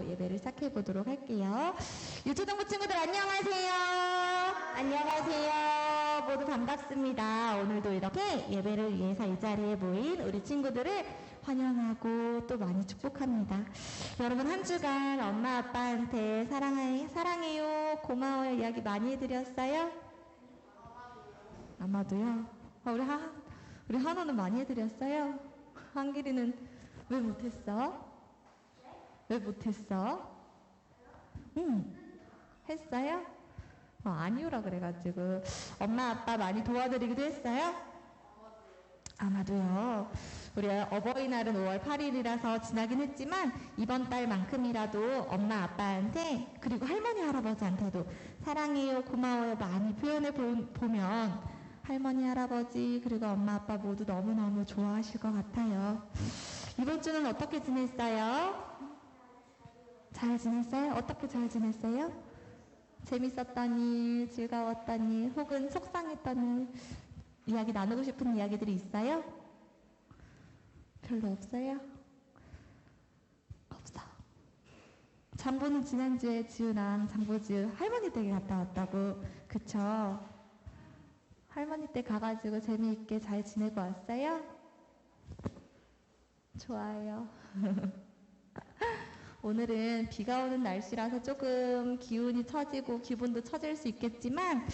바로 예배를 시작해 보도록 할게요. 유초등부 친구들 안녕하세요. 안녕하세요. 모두 반갑습니다. 오늘도 이렇게 예배를 위해서 이 자리에 모인 우리 친구들을 환영하고 또 많이 축복합니다. 여러분 한 주간 엄마 아빠한테 사랑해요, 고마워요 이야기 많이 해드렸어요? 아마도요. 우리 한호는 많이 해드렸어요? 한길이는 왜 못했어? 왜 못했어? 했어요? 아니오라 그래가지고 엄마 아빠 많이 도와드리기도 했어요? 아마도요. 우리 어버이날은 5월 8일이라서 지나긴 했지만 이번 달만큼이라도 엄마 아빠한테 그리고 할머니 할아버지한테도 사랑해요 고마워요 많이 표현해 보면 할머니 할아버지 그리고 엄마 아빠 모두 너무너무 좋아하실 것 같아요. 이번 주는 어떻게 지냈어요? 잘 지냈어요? 어떻게 잘 지냈어요? 재밌었던 일, 즐거웠던 일, 혹은 속상했던 일, 이야기 나누고 싶은 이야기들이 있어요? 별로 없어요? 없어. 장보는 지난주에 지우랑 장보지우 할머니 댁에 갔다 왔다고. 그쵸? 할머니 댁 가가지고 재미있게 잘 지내고 왔어요? 좋아요. 오늘은 비가 오는 날씨라서 조금 기운이 처지고 기분도 처질 수 있겠지만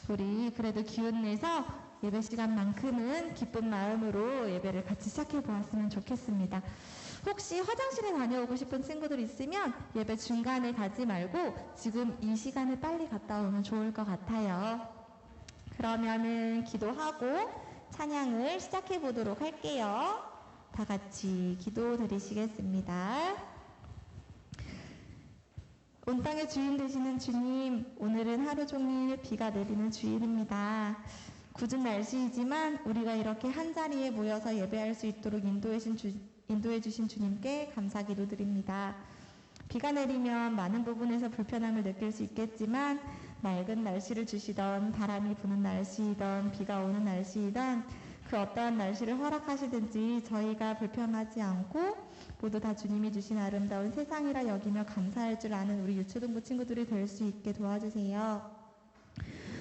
우리 그래도 기운 내서 예배 시간만큼은 기쁜 마음으로 예배를 같이 시작해 보았으면 좋겠습니다. 혹시 화장실에 다녀오고 싶은 친구들 있으면 예배 중간에 가지 말고 지금 이 시간에 빨리 갔다 오면 좋을 것 같아요. 그러면은 기도하고 찬양을 시작해 보도록 할게요. 다 같이 기도 드리시겠습니다. 온 땅의 주인 되시는 주님, 오늘은 하루 종일 비가 내리는 주일입니다. 굳은 날씨이지만 우리가 이렇게 한자리에 모여서 예배할 수 있도록 인도해 주신 주님께 감사 기도드립니다. 비가 내리면 많은 부분에서 불편함을 느낄 수 있겠지만 맑은 날씨를 주시던 바람이 부는 날씨이던 비가 오는 날씨이던 그 어떠한 날씨를 허락하시든지 저희가 불편하지 않고 모두 다 주님이 주신 아름다운 세상이라 여기며 감사할 줄 아는 우리 유초등부 친구들이 될 수 있게 도와주세요.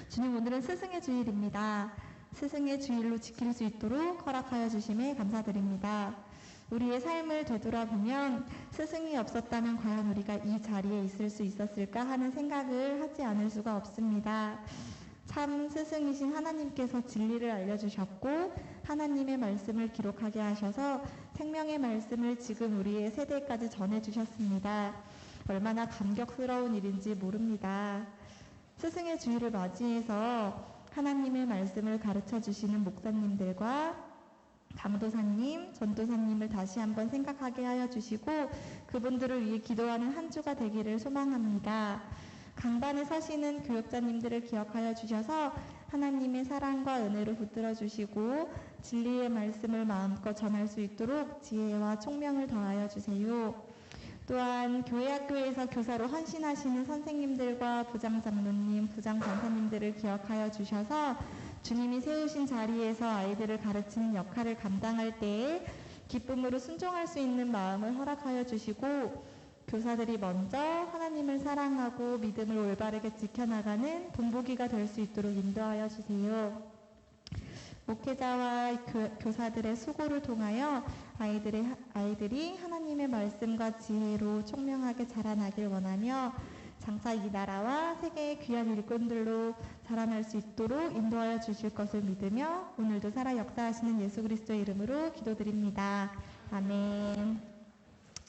주님 오늘은 스승의 주일입니다. 스승의 주일로 지킬 수 있도록 허락하여 주심에 감사드립니다. 우리의 삶을 되돌아보면 스승이 없었다면 과연 우리가 이 자리에 있을 수 있었을까 하는 생각을 하지 않을 수가 없습니다. 참 스승이신 하나님께서 진리를 알려주셨고 하나님의 말씀을 기록하게 하셔서 생명의 말씀을 지금 우리의 세대까지 전해주셨습니다. 얼마나 감격스러운 일인지 모릅니다. 스승의 주일을 맞이해서 하나님의 말씀을 가르쳐 주시는 목사님들과 강도사님, 전도사님을 다시 한번 생각하게 하여 주시고 그분들을 위해 기도하는 한 주가 되기를 소망합니다. 강단에 서시는 교역자님들을 기억하여 주셔서 하나님의 사랑과 은혜로 붙들어 주시고 진리의 말씀을 마음껏 전할 수 있도록 지혜와 총명을 더하여 주세요. 또한 교회 학교에서 교사로 헌신하시는 선생님들과 부장 장로님, 부장 권사님들을 기억하여 주셔서 주님이 세우신 자리에서 아이들을 가르치는 역할을 감당할 때에 기쁨으로 순종할 수 있는 마음을 허락하여 주시고 교사들이 먼저 하나님을 사랑하고 믿음을 올바르게 지켜나가는 본보기가 될 수 있도록 인도하여 주세요. 목회자와 교사들의 수고를 통하여 아이들이 하나님의 말씀과 지혜로 총명하게 자라나길 원하며 장차 이 나라와 세계의 귀한 일꾼들로 자라날 수 있도록 인도하여 주실 것을 믿으며 오늘도 살아 역사하시는 예수 그리스도의 이름으로 기도드립니다. 아멘.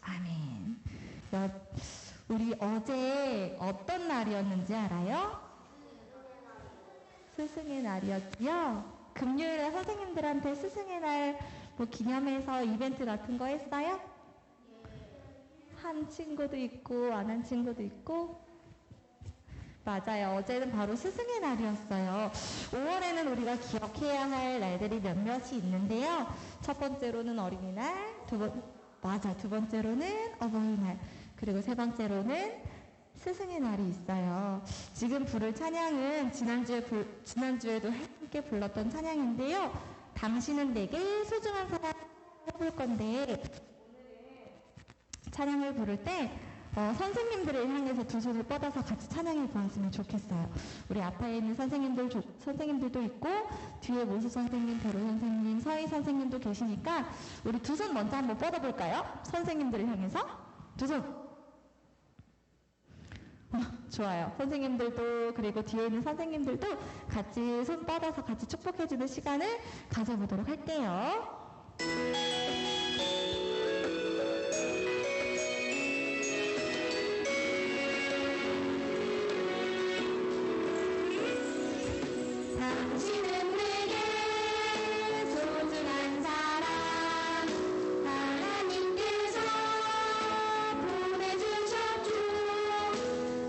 아멘. 우리 어제 어떤 날이었는지 알아요? 스승의 날이었지요? 금요일에 선생님들한테 스승의 날 기념해서 이벤트 같은 거 했어요? 한 친구도 있고 안 한 친구도 있고 맞아요. 어제는 바로 스승의 날이었어요. 5월에는 우리가 기억해야 할 날들이 몇몇이 있는데요. 첫 번째로는 어린이날, 두 번째로는 어버이날, 그리고 세 번째로는 스승의 날이 있어요. 지금 부를 찬양은 지난주에도 함께 불렀던 찬양인데요. 당신은 내게 소중한 사람 해볼 건데 오늘은 찬양을 부를 때 선생님들을 향해서 두 손을 뻗어서 같이 찬양해 보았으면 좋겠어요. 우리 앞에 있는 선생님들도 있고 뒤에 모수 선생님, 배로 선생님, 서희 선생님도 계시니까 우리 두 손 먼저 한번 뻗어볼까요? 선생님들을 향해서 두 손. 좋아요. 선생님들도 그리고 뒤에 있는 선생님들도 같이 손 뻗어서 같이 축복해주는 시간을 가져보도록 할게요. 당신은 내게 소중한 사람 하나님께서 보내주셨죠.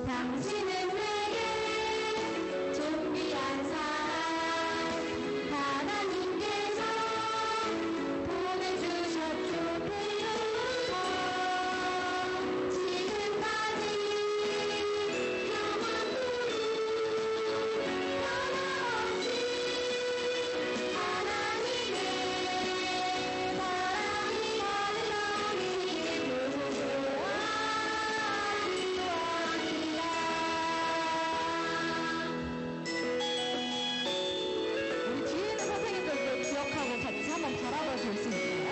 당신은 내게 존귀한 사람 하나님께서 보내주셨죠. 배우고 지금까지 우리 뒤에 있는 선생님들도 기억하고 같이 한번 바라봐 줄 수 있어요?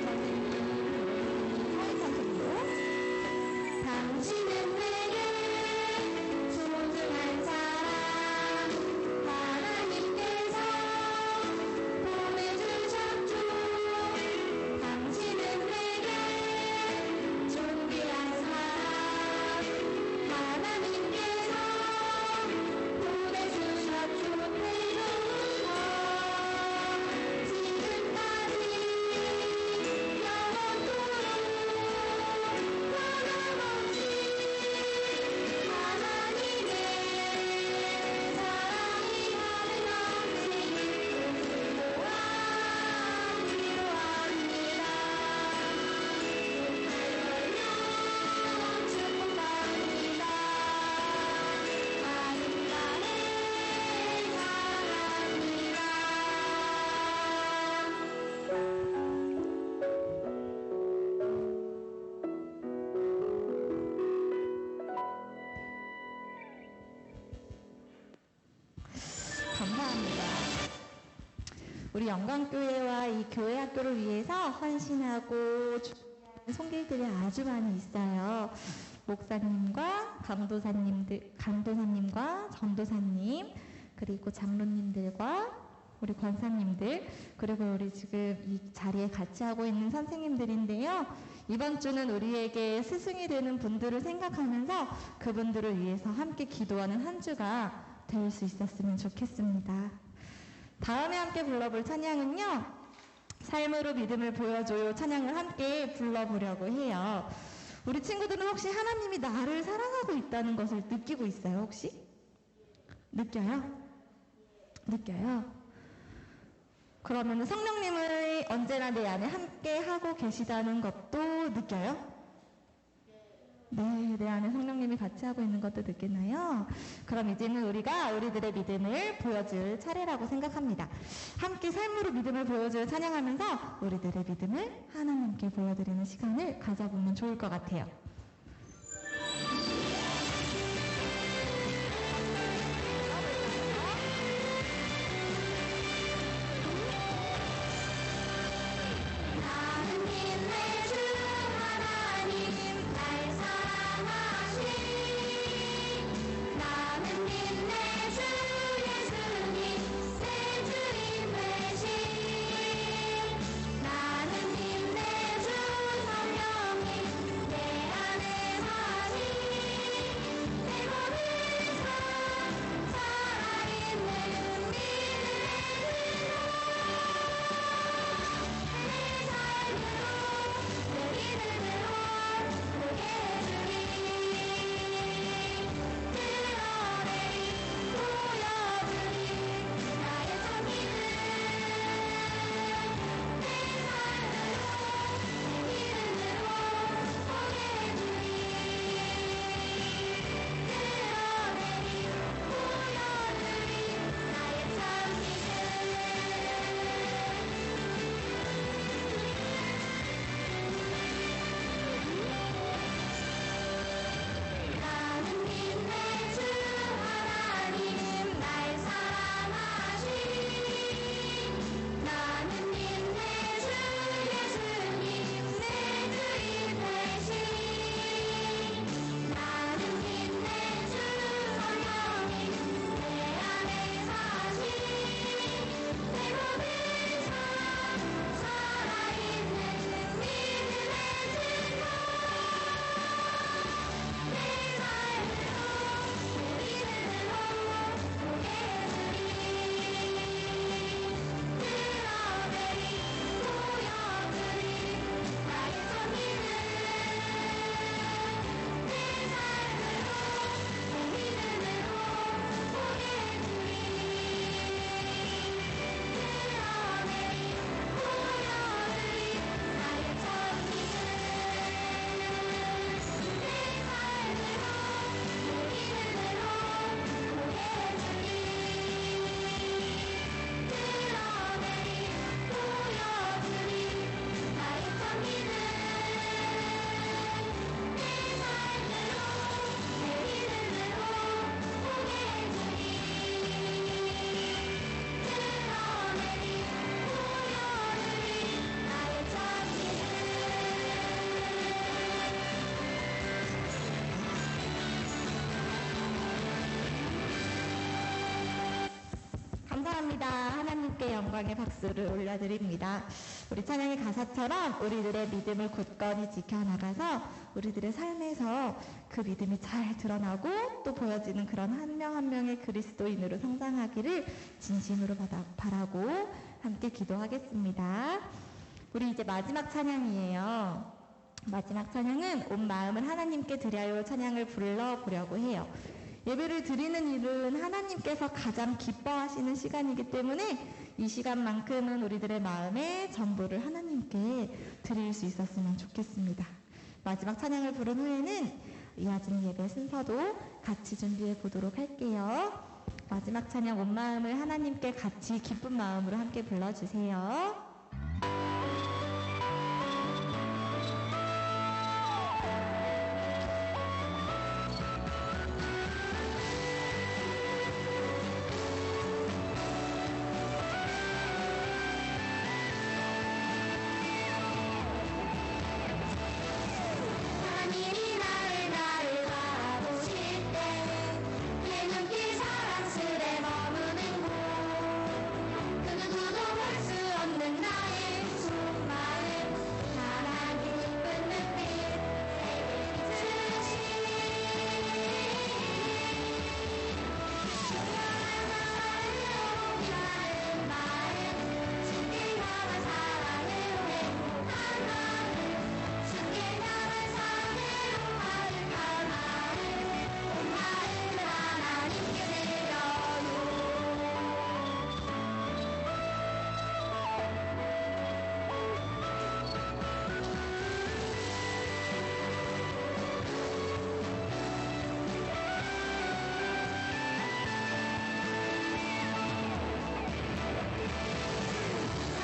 선생님, 서희 선생님도. 당신은 내게 소중한 사람 하나님께서 보내주셨죠. 당신은 내게 존귀한 사람 하나님께서 보내주셨죠. 배우고 지금까지 영원토록 변함없이 하나님의 사랑이 가득 넘치길 기도합니다. 축복합니다. 아름다운 사랑합니다. 감사합니다. 우리 영광교회와 이 교회 학교를 위해서 헌신하고 준비하는 손길들이 아주 많이 있어요. 목사님과 강도사님과 전도사님, 그리고 장로님들과 우리 권사님들, 그리고 우리 지금 이 자리에 같이 하고 있는 선생님들인데요. 이번 주는 우리에게 스승이 되는 분들을 생각하면서 그분들을 위해서 함께 기도하는 한 주가 될 수 있었으면 좋겠습니다. 다음에 함께 불러볼 찬양은요, 삶으로 믿음을 보여줘요 찬양을 함께 불러보려고 해요. 우리 친구들은 혹시 하나님이 나를 사랑하고 있다는 것을 느끼고 있어요? 혹시? 느껴요? 그러면 성령님을 언제나 내 안에 함께 하고 계시다는 것도 느껴요? 네, 내 안에 성령님이 같이 하고 있는 것도 느끼나요? 그럼 이제는 우리가 우리들의 믿음을 보여줄 차례라고 생각합니다. 함께 삶으로 믿음을 보여줄 찬양하면서 우리들의 믿음을 하나님께 보여드리는 시간을 가져보면 좋을 것 같아요. 나는 믿네 주 하나님 날 사랑하신 나는 믿네 주 예수님 내 주님 되신 나는 믿네 주 성령님 내 감사합니다. 하나님께 영광의 박수를 올려드립니다. 우리 찬양의 가사처럼 우리들의 믿음을 굳건히 지켜나가서 우리들의 삶에서 그 믿음이 잘 드러나고 또 보여지는 그런 한 명 한 명의 그리스도인으로 성장하기를 진심으로 바라고 함께 기도하겠습니다. 우리 이제 마지막 찬양이에요. 마지막 찬양은 온 마음을 하나님께 드려요 찬양을 불러보려고 해요. 예배를 드리는 일은 하나님께서 가장 기뻐하시는 시간이기 때문에 이 시간만큼은 우리들의 마음의 전부를 하나님께 드릴 수 있었으면 좋겠습니다. 마지막 찬양을 부른 후에는 이어지는 예배 순서도 같이 준비해 보도록 할게요. 마지막 찬양 온 마음을 하나님께 같이 기쁜 마음으로 함께 불러주세요. 하나님이 나를 바라보실 때 내 눈길 사랑스레 머무는 곳 그 누구도 볼 수 없는 나의 속마음 하나님 기쁜 눈빛 내게 비추시 영원한 마음 주께 향한 사랑으로 행복한 마음 주께 향한 사랑으로 가득한 마음 온 마음을 하나님께 드려요.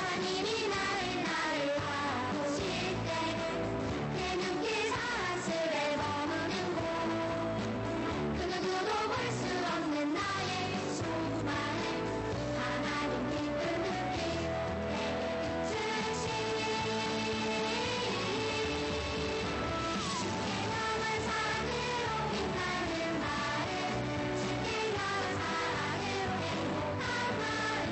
하나님이 나를 바라보실 때 내 눈길 사랑스레 머무는 곳 그 누구도 볼 수 없는 나의 속마음 하나님 기쁜 눈빛 내게 비추시 주께 향한 사랑으로 빛나는 마음 주께 향한 사랑으로 행복한 마음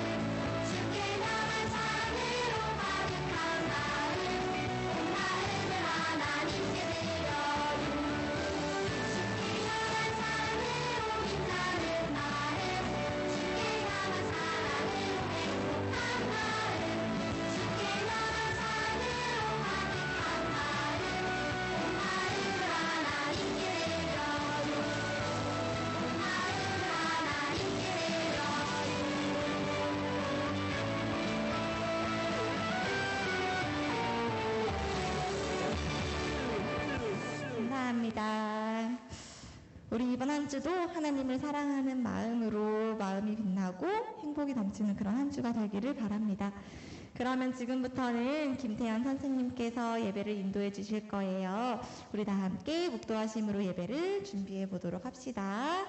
주께 향한 사랑으로 가득한 마음 온 마음을 하나님께 드려요. 주께 향한 사랑으로 빛나는 마음 주께 향한 사랑으로 행복한 마음 주께 향한 사랑으로 가득한 마음 온 마음을 하나님께 드려요. 온 마음을 하나님께 드려요. 감사합니다. 우리 이번 한 주도 하나님을 사랑하는 마음으로 마음이 빛나고 행복이 넘치는 그런 한 주가 되기를 바랍니다. 그러면 지금부터는 김태현 선생님께서 예배를 인도해 주실 거예요. 우리 다 함께 묵도하심으로 예배를 준비해 보도록 합시다.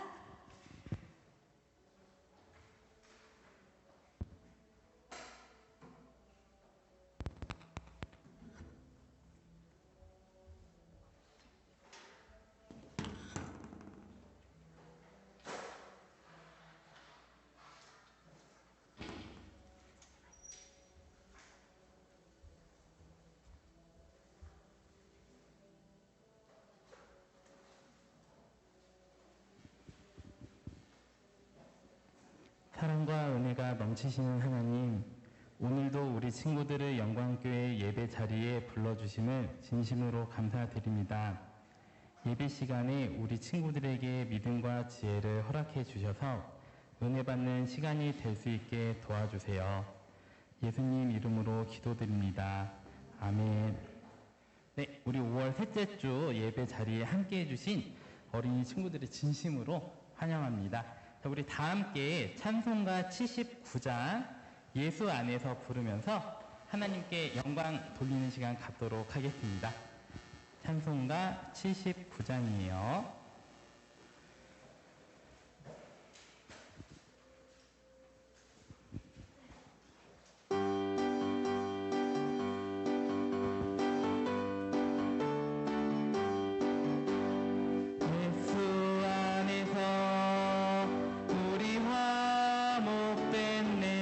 사랑과 은혜가 넘치시는 하나님, 오늘도 우리 친구들을 영광교회 예배 자리에 불러주심을 진심으로 감사드립니다. 예배 시간에 우리 친구들에게 믿음과 지혜를 허락해 주셔서 은혜 받는 시간이 될 수 있게 도와주세요. 예수님 이름으로 기도드립니다. 아멘. 네, 우리 5월 셋째 주 예배 자리에 함께 해주신 어린이 친구들을 진심으로 환영합니다. 자, 우리 다 함께 찬송가 79장 예수 안에서 부르면서 하나님께 영광 돌리는 시간 갖도록 하겠습니다. 찬송가 79장이에요. 예수 안에서 우리 화목된 내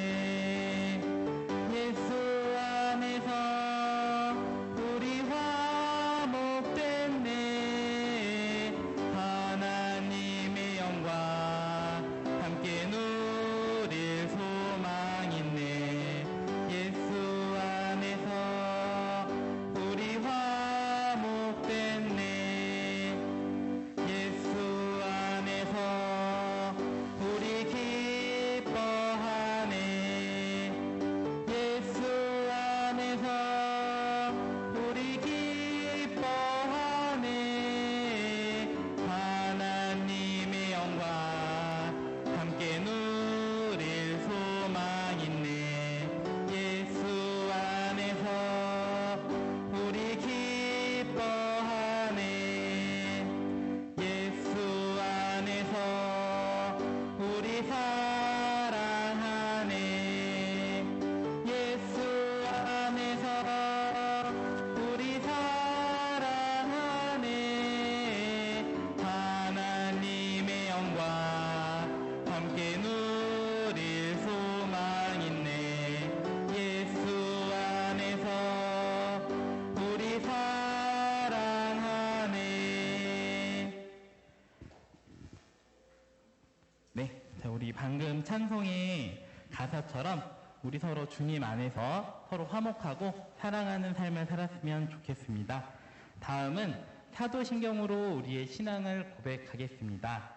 자, 우리 방금 찬송의 가사처럼 우리 서로 주님 안에서 서로 화목하고 사랑하는 삶을 살았으면 좋겠습니다. 다음은 사도신경으로 우리의 신앙을 고백하겠습니다.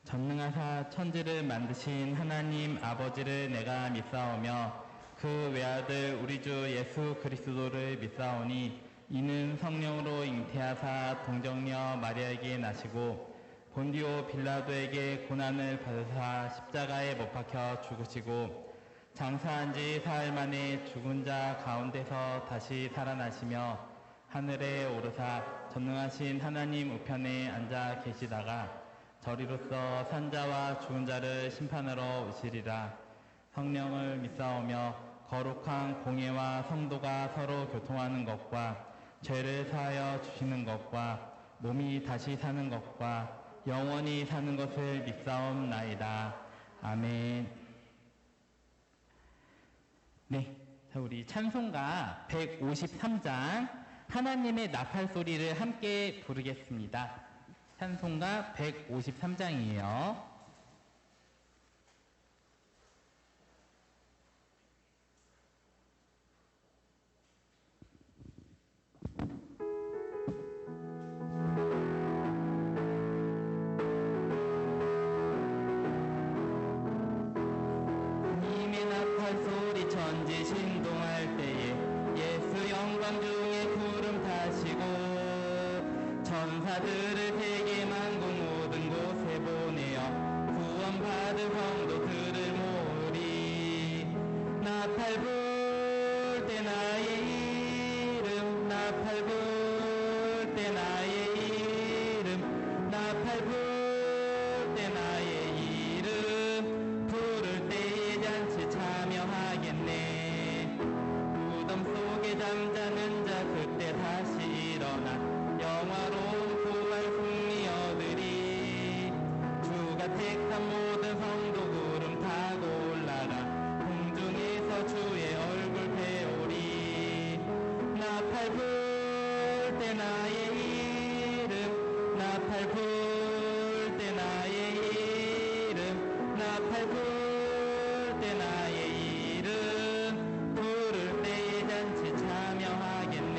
전능하사 천지를 만드신 하나님 아버지를 내가 믿사오며 그 외아들 우리 주 예수 그리스도를 믿사오니 이는 성령으로 잉태하사 동정녀 마리아에게 나시고 본디오 빌라도에게 고난을 받으사 십자가에 못 박혀 죽으시고 장사한 지 사흘 만에 죽은 자 가운데서 다시 살아나시며 하늘에 오르사 전능하신 하나님 우편에 앉아 계시다가 저리로서 산자와 죽은 자를 심판하러 오시리라. 성령을 믿사오며 거룩한 공예와 성도가 서로 교통하는 것과 죄를 사하여 주시는 것과 몸이 다시 사는 것과 영원히 사는 것을 믿사옵나이다. 아멘. 네, 자, 우리 찬송가 153장 하나님의 나팔 소리를 함께 부르겠습니다. 찬송가 153장이에요. 님의 나팔 소리 천지 신동할 때에 예수 영광 중에 구름 타시고 천사들을 세계 만국 모든 곳에 보내어 구원받을 성도들을 모으리. 나팔 불 때 나의 이름 나팔 불 때 나의 이름 나팔 불 때 나의 이름 부를 때에 잔치 참여하겠네. 무덤 속에 잠자는 자 그때 다시 일어나 영화로운 부활 승리 얻으리. 주가 택한 모든 성도 구름 타고 올라가 공중에서 주의 얼굴 배우리. 나팔 불 때 나의 이름 나팔 불 때 나의 이름 나팔 불 때 나의 이름 부를 때에 잔치 참여하겠네.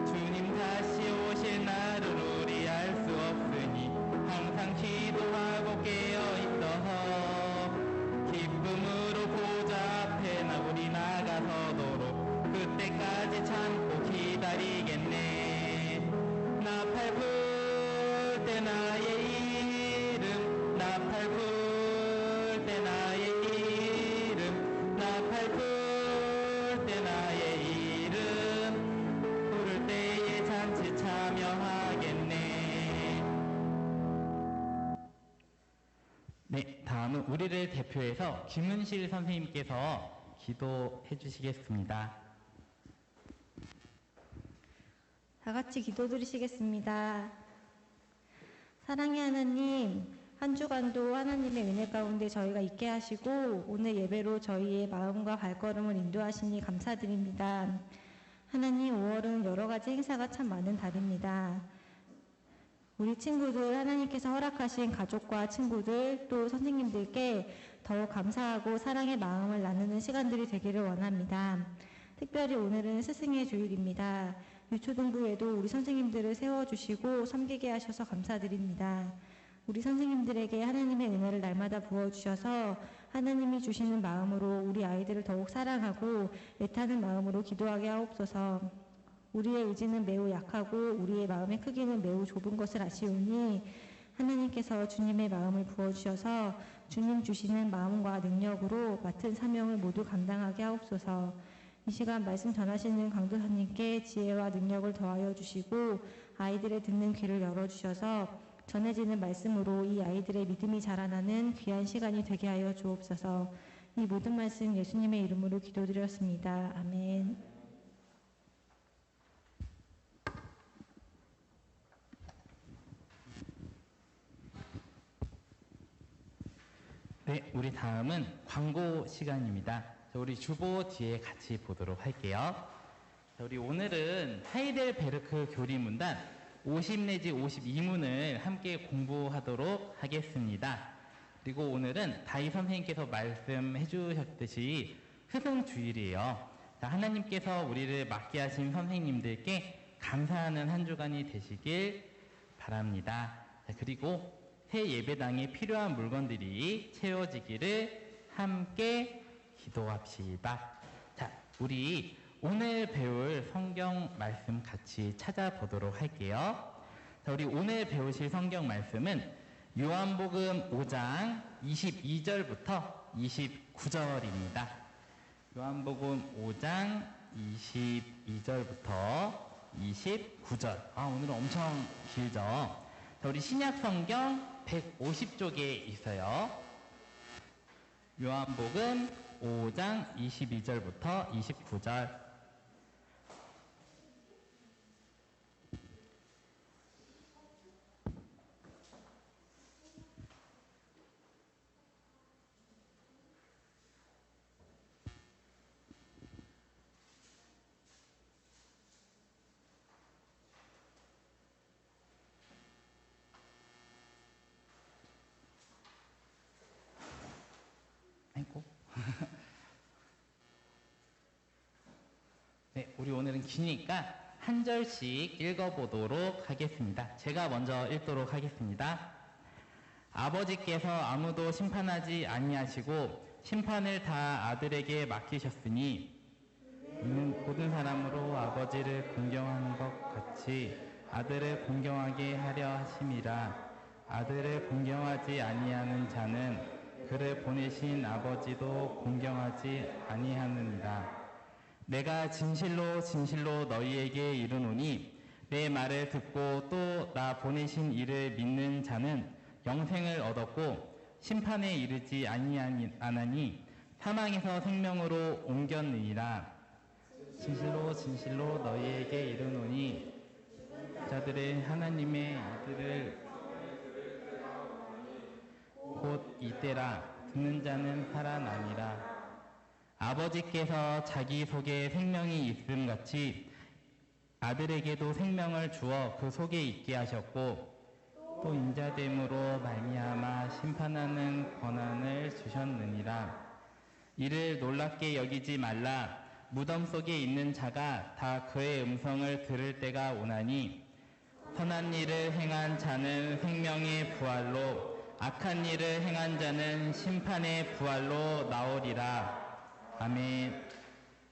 주님 다시 오실 날을 우리 알 수 없으니 항상 기도하고 깨어있어서 기쁨으로 보좌 앞에 우리 나가서도록 그때까지 참고 기다리겠네. 나팔 불 때 나의 이름 나팔 불 때 나의 이름 나팔 불 때 나의 이름 부를 때에 잔치 참여하겠네. 네, 다음은 우리를 대표해서 김은실 선생님께서 기도해 주시겠습니다. 다 같이 기도드리시겠습니다. 사랑의 하나님, 한 주간도 하나님의 은혜 가운데 저희가 있게 하시고 오늘 예배로 저희의 마음과 발걸음을 인도하시니 감사드립니다. 하나님, 5월은 여러 가지 행사가 참 많은 달입니다. 우리 친구들, 하나님께서 허락하신 가족과 친구들, 또 선생님들께 더욱 감사하고 사랑의 마음을 나누는 시간들이 되기를 원합니다. 특별히 오늘은 스승의 주일입니다. 유초등부에도 우리 선생님들을 세워주시고 섬기게 하셔서 감사드립니다. 우리 선생님들에게 하나님의 은혜를 날마다 부어주셔서 하나님이 주시는 마음으로 우리 아이들을 더욱 사랑하고 애타는 마음으로 기도하게 하옵소서. 우리의 의지는 매우 약하고 우리의 마음의 크기는 매우 좁은 것을 아시오니 하나님께서 주님의 마음을 부어주셔서 주님 주시는 마음과 능력으로 맡은 사명을 모두 감당하게 하옵소서. 이 시간 말씀 전하시는 강도사님께 지혜와 능력을 더하여 주시고 아이들의 듣는 귀를 열어주셔서 전해지는 말씀으로 이 아이들의 믿음이 자라나는 귀한 시간이 되게 하여 주옵소서. 이 모든 말씀 예수님의 이름으로 기도드렸습니다. 아멘. 네, 우리 다음은 광고 시간입니다. 자, 우리 주보 뒤에 같이 보도록 할게요. 자, 우리 오늘은 하이델베르크 교리문단 50 내지 52문을 함께 공부하도록 하겠습니다. 그리고 오늘은 다희 선생님께서 말씀해 주셨듯이 스승주일이에요. 자, 하나님께서 우리를 맡게 하신 선생님들께 감사하는 한 주간이 되시길 바랍니다. 자, 그리고 새 예배당에 필요한 물건들이 채워지기를 함께 기도합시다. 자, 우리 오늘 배울 성경 말씀 같이 찾아보도록 할게요. 자, 우리 오늘 배우실 성경 말씀은 요한복음 5장 22절부터 29절입니다. 요한복음 5장 22절부터 29절. 오늘은 엄청 길죠? 자, 우리 신약 성경 150쪽에 있어요. 요한복음 5장 22절부터 29절. 아이고. 네, 우리 오늘은 기니까 한 절씩 읽어보도록 하겠습니다. 제가 먼저 읽도록 하겠습니다. 아버지께서 아무도 심판하지 아니하시고 심판을 다 아들에게 맡기셨으니 이는 모든 사람으로 아버지를 공경하는 것 같이 아들을 공경하게 하려 하심이라. 아들을 공경하지 아니하는 자는 그를 보내신 아버지도 공경하지 아니하느니라. 내가 진실로 진실로 너희에게 이르노니 내 말을 듣고 또 나 보내신 이를 믿는 자는 영생을 얻었고 심판에 이르지 아니하니 사망에서 생명으로 옮겼느니라. 진실로 진실로 너희에게 이르노니 자들은 하나님의 이들을 곧 이때라. 듣는 자는 살아나니라. 아버지께서 자기 속에 생명이 있음 같이 아들에게도 생명을 주어 그 속에 있게 하셨고 또 인자됨으로 말미암아 심판하는 권한을 주셨느니라. 이를 놀랍게 여기지 말라. 무덤 속에 있는 자가 다 그의 음성을 들을 때가 오나니 선한 일을 행한 자는 생명의 부활로 악한 일을 행한 자는 심판의 부활로 나오리라. 아멘.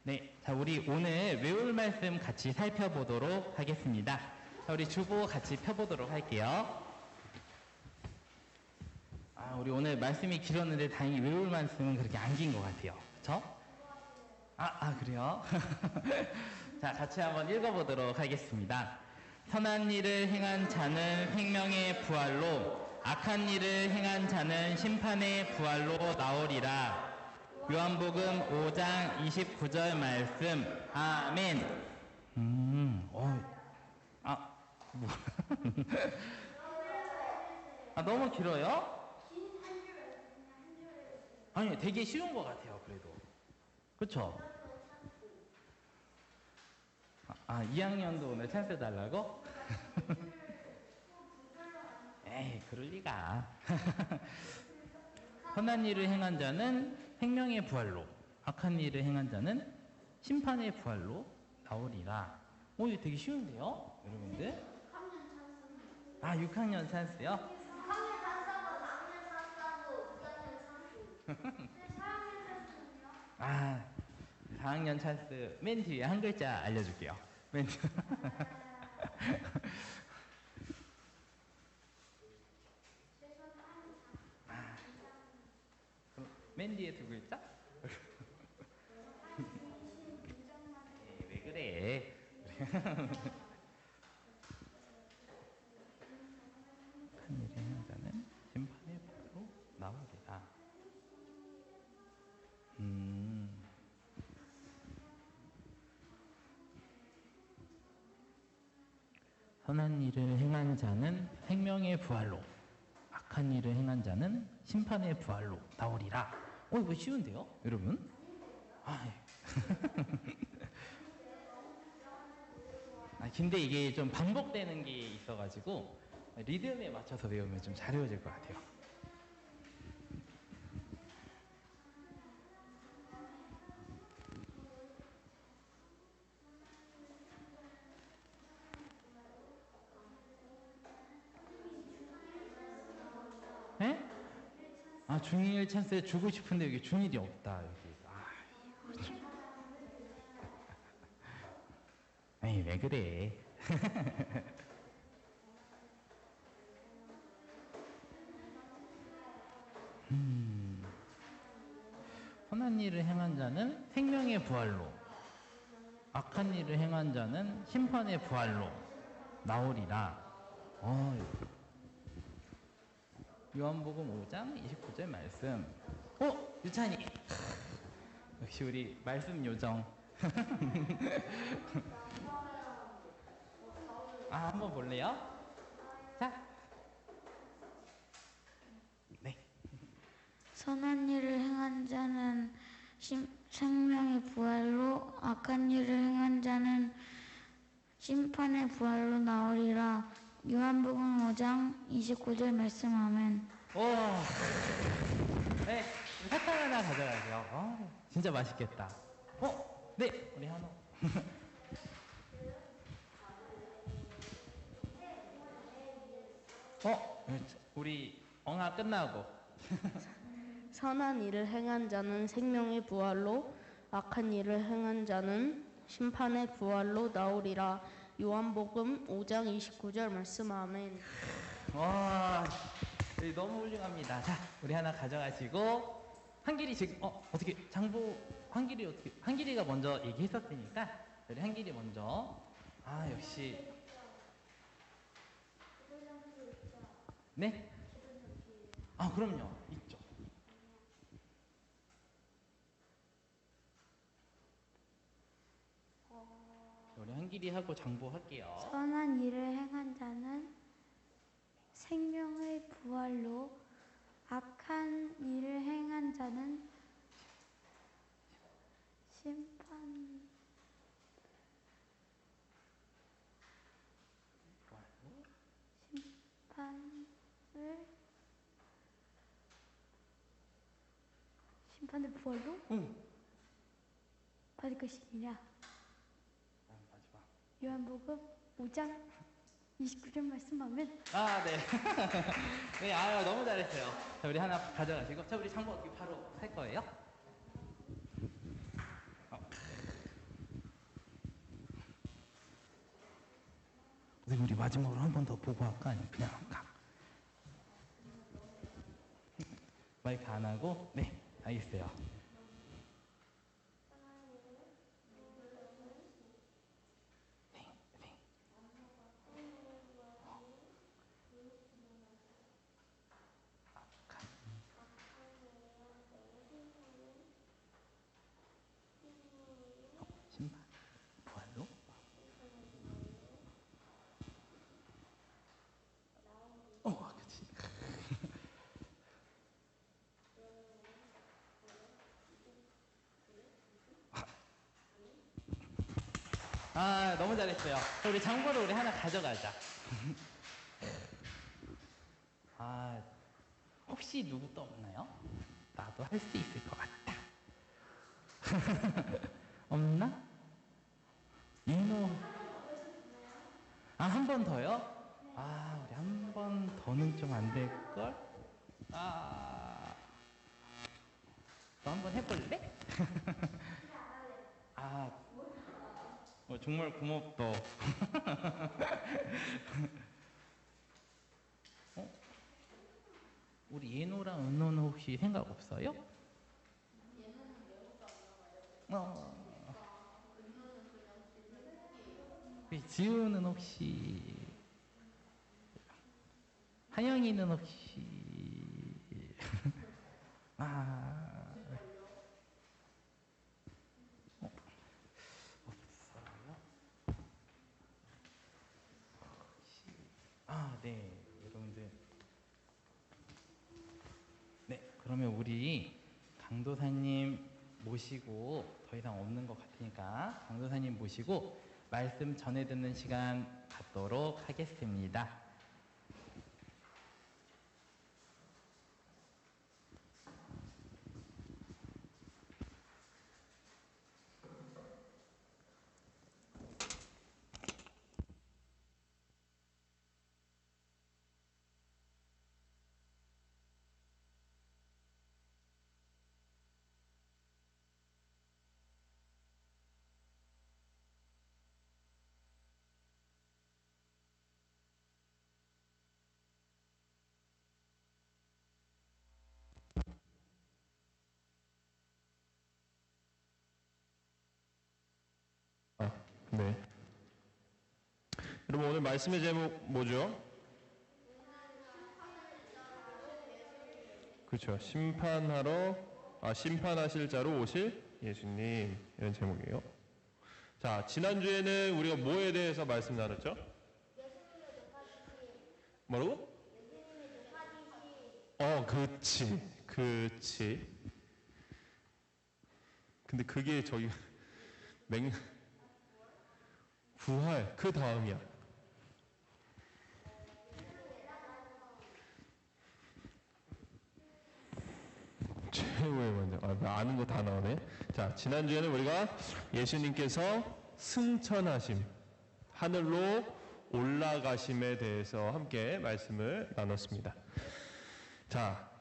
네, 자, 우리 오늘 외울 말씀 같이 살펴보도록 하겠습니다. 자, 우리 주보 같이 펴보도록 할게요. 우리 오늘 말씀이 길었는데 다행히 외울 말씀은 그렇게 안 긴 것 같아요. 그쵸? 그래요? 자, 같이 한번 읽어보도록 하겠습니다. 선한 일을 행한 자는 생명의 부활로 악한 일을 행한 자는 심판의 부활로 나오리라. 요한복음 5장 29절 말씀. 아멘. 너무 길어요? 아니, 되게 쉬운 것 같아요, 그래도. 그쵸? 2학년도 오늘 찬스 달라고? 에이, 그럴 리가. 선한 일을 행한 자는 생명의 부활로, 악한 일을 행한 자는 심판의 부활로 나오리라. 이거 되게 쉬운데요, 여러분들? 6학년 찬스요? 4학년 찬스 맨 뒤에 한 글자 알려줄게요. 맨 뒤에. 맨 뒤에 두 글자? 왜 그래? 악한 일을 행한 자는 심판의 부활로 나오리라. 선한 일을 행한 자는 생명의 부활로, 악한 일을 행한 자는 심판의 부활로 나오리라. 이거 쉬운데요, 여러분? 근데 이게 좀 반복되는 게 있어가지고 리듬에 맞춰서 외우면 좀 잘 외워질 것 같아요. 에? 중1 찬스에 주고 싶은데 여기 중1이 없다. 여기. 아이, 왜 그래? 선한 일을 행한 자는 생명의 부활로, 악한 일을 행한 자는 심판의 부활로 나오리라. 요한복음 5장 29절 말씀. 유찬이. 역시 우리 말씀 요정. 한번 볼래요? 자. 네. 선한 일을 행한 자는 생명의 부활로 악한 일을 행한 자는 심판의 부활로 나오리라. 요한복음 5장 29절 말씀 아멘. 네, 사탕 하나 가져가세요. 진짜 맛있겠다. 네, 우리 한우. 우리 엉아 끝나고. 선한 일을 행한 자는 생명의 부활로 악한 일을 행한 자는 심판의 부활로 나오리라. 요한복음 5장 29절 말씀 아멘. 너무 훌륭합니다. 자, 우리 하나 가져가시고 한길이 지금 어떻게 장보 한길이가 먼저 얘기했었으니까 우리 한길이 먼저 역시 네? 그럼요. 있죠. 우리 한길이 하고 장보할게요. 선한 일을 행한 자는 생명의 부활로 악한 일을 행한 자는 심판을 부활로 받을 것이니라. 요한복음 5장 29절 말씀 아멘. 네. 네, 너무 잘했어요. 자, 우리 하나 가져가시고. 자, 우리 장보 어떻게 바로 할 거예요? 우리 마지막으로 한 번 더 보고 할까? 아니면 그냥 가? 마이크 안 하고? 네, 알겠어요. 심판 부활로? 그치. 너무 잘했어요. 우리 장보를 우리 하나 가져가자. 혹시 누구 또 없나요? 나도 할 수 있을 것 같다. 없나? 이노. 한 번 더요? 우리 한 번 더는 좀 안 될걸? 너 한 번 해볼래? 정말 고맙다. 우리 예노랑 은노는 혹시 생각 없어요? 지우는 혹시, 하영이는 혹시 없어요? 네, 여러분들. 네, 그러면 우리 강도사님 모시고 더 이상 없는 것 같으니까 강도사님 모시고 말씀 전해 듣는 시간 갖도록 하겠습니다. 네. 여러분 오늘 말씀의 제목 뭐죠? 그렇죠. 심판하실 자로 오실 예수님 이런 제목이에요. 자, 지난주에는 우리가 뭐에 대해서 말씀 나눴죠? 뭐라고? 그치. 근데 그게 저기 부활 그 다음이야. 최후의 먼저 아는 거 다 나오네. 자, 지난주에는 우리가 예수님께서 승천하심, 하늘로 올라가심에 대해서 함께 말씀을 나눴습니다. 자,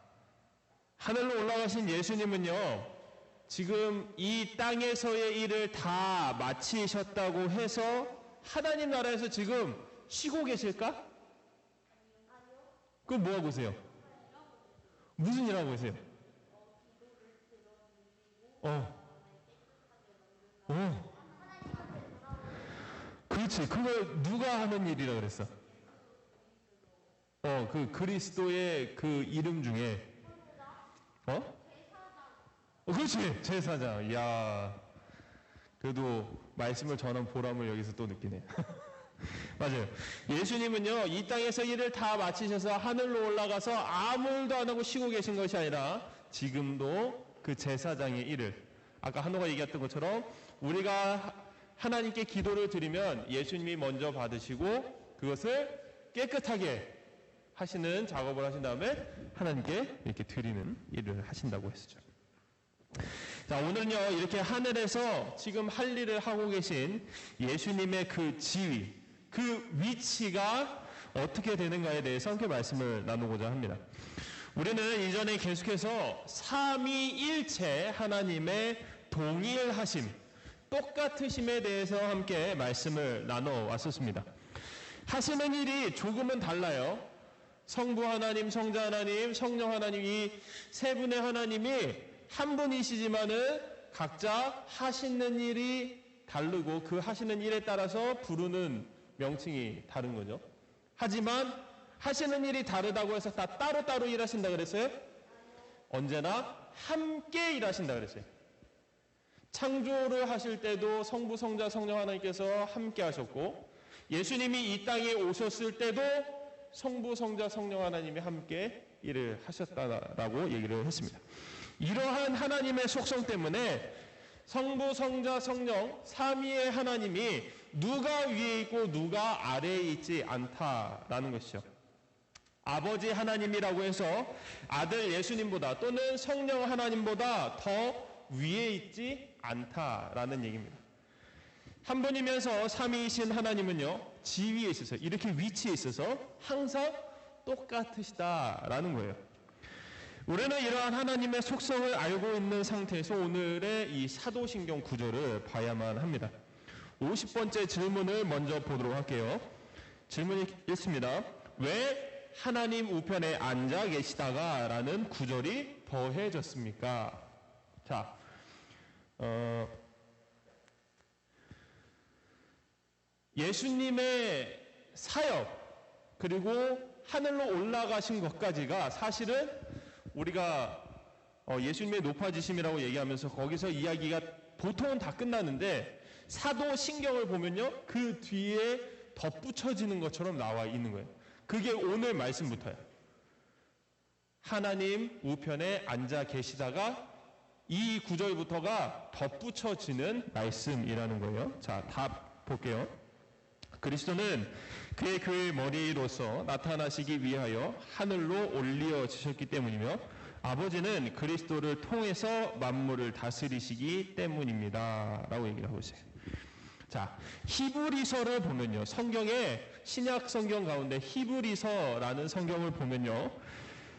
하늘로 올라가신 예수님은요, 지금 이 땅에서의 일을 다 마치셨다고 해서 하나님 나라에서 지금 쉬고 계실까? 그럼 뭐 하고 계세요? 무슨 일 하고 계세요? 그렇지. 그걸 누가 하는 일이라 그랬어? 그 그리스도의 그 이름 중에 그렇지. 제사장. 이야, 그래도 말씀을 전한 보람을 여기서 또 느끼네. 맞아요. 예수님은요, 이 땅에서 일을 다 마치셔서 하늘로 올라가서 아무 일도 안 하고 쉬고 계신 것이 아니라 지금도 그 제사장의 일을, 아까 한호가 얘기했던 것처럼 우리가 하나님께 기도를 드리면 예수님이 먼저 받으시고 그것을 깨끗하게 하시는 작업을 하신 다음에 하나님께 이렇게 드리는 일을 하신다고 했었죠. 자, 오늘은요, 이렇게 하늘에서 지금 할 일을 하고 계신 예수님의 그 지위, 그 위치가 어떻게 되는가에 대해서 함께 말씀을 나누고자 합니다. 우리는 이전에 계속해서 삼위일체 하나님의 동일하심, 똑같으심에 대해서 함께 말씀을 나눠왔었습니다. 하시는 일이 조금은 달라요. 성부 하나님, 성자 하나님, 성령 하나님, 이 세 분의 하나님이 한 분이시지만은 각자 하시는 일이 다르고 그 하시는 일에 따라서 부르는 명칭이 다른 거죠. 하지만 하시는 일이 다르다고 해서 다 따로따로 일하신다 그랬어요? 언제나 함께 일하신다 그랬어요. 창조를 하실 때도 성부, 성자, 성령 하나님께서 함께 하셨고, 예수님이 이 땅에 오셨을 때도 성부, 성자, 성령 하나님이 함께 일을 하셨다라고 얘기를 했습니다. 이러한 하나님의 속성 때문에 성부, 성자, 성령 삼위의 하나님이 누가 위에 있고 누가 아래에 있지 않다라는 것이죠. 아버지 하나님이라고 해서 아들 예수님보다 또는 성령 하나님보다 더 위에 있지 않다라는 얘기입니다. 한 분이면서 삼위이신 하나님은요, 지위에 있어서, 이렇게 위치에 있어서 항상 똑같으시다라는 거예요. 우리는 이러한 하나님의 속성을 알고 있는 상태에서 오늘의 이 사도신경 구절을 봐야만 합니다. 50번째 질문을 먼저 보도록 할게요. 질문이 있습니다. 왜 하나님 우편에 앉아 계시다가 라는 구절이 더해졌습니까? 자, 예수님의 사역 그리고 하늘로 올라가신 것까지가 사실은 우리가 예수님의 높아지심이라고 얘기하면서 거기서 이야기가 보통은 다 끝나는데 사도신경을 보면요, 그 뒤에 덧붙여지는 것처럼 나와 있는 거예요. 그게 오늘 말씀부터예요. 하나님 우편에 앉아 계시다가 이 구절부터가 덧붙여지는 말씀이라는 거예요. 자, 다 볼게요. 그리스도는 그의 교회의 머리로서 나타나시기 위하여 하늘로 올리어지셨기 때문이며 아버지는 그리스도를 통해서 만물을 다스리시기 때문입니다. 라고 얘기를 하고 있어요. 자, 히브리서를 보면요. 성경에 신약 성경 가운데 히브리서라는 성경을 보면요.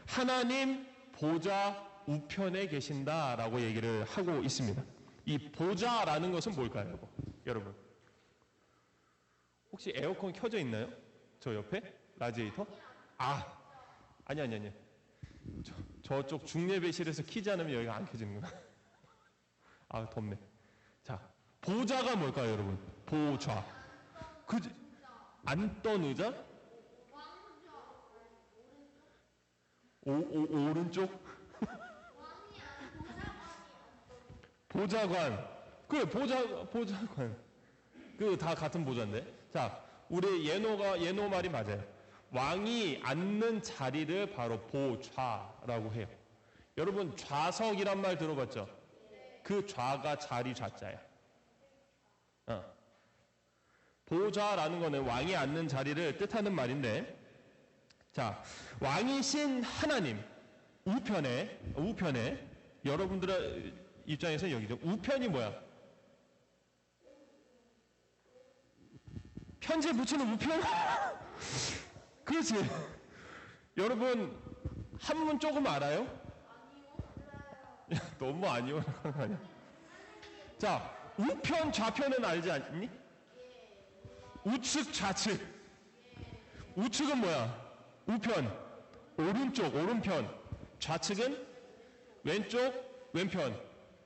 하나님 보좌 우편에 계신다라고 얘기를 하고 있습니다. 이 보좌라는 것은 뭘까요, 여러분? 혹시 에어컨 켜져 있나요? 저 옆에? 라디에이터? 아니. 저쪽 중예배실에서 키지 않으면 여기가 안 켜지는구나. 덥네. 자, 보좌가 뭘까요, 여러분? 보좌. 앉던 의자? 오른쪽? 보좌관. 그래, 보좌관. 다 같은 보좌인데. 자, 우리 예노 말이 맞아요. 왕이 앉는 자리를 바로 보좌라고 해요. 여러분, 좌석이란 말 들어봤죠? 그 좌가 자리 좌자야. 보좌라는 거는 왕이 앉는 자리를 뜻하는 말인데, 자, 왕이신 하나님, 우편에, 여러분들의 입장에서는 여기죠. 우편이 뭐야? 편지에 붙이는 우편? 그렇지. 여러분, 한문 조금 알아요? 아니요. 너무 아니요. 자, 우편, 좌편은 알지 않니? 우측, 좌측. 우측은 뭐야? 우편. 오른쪽, 오른편. 좌측은 왼쪽, 왼편.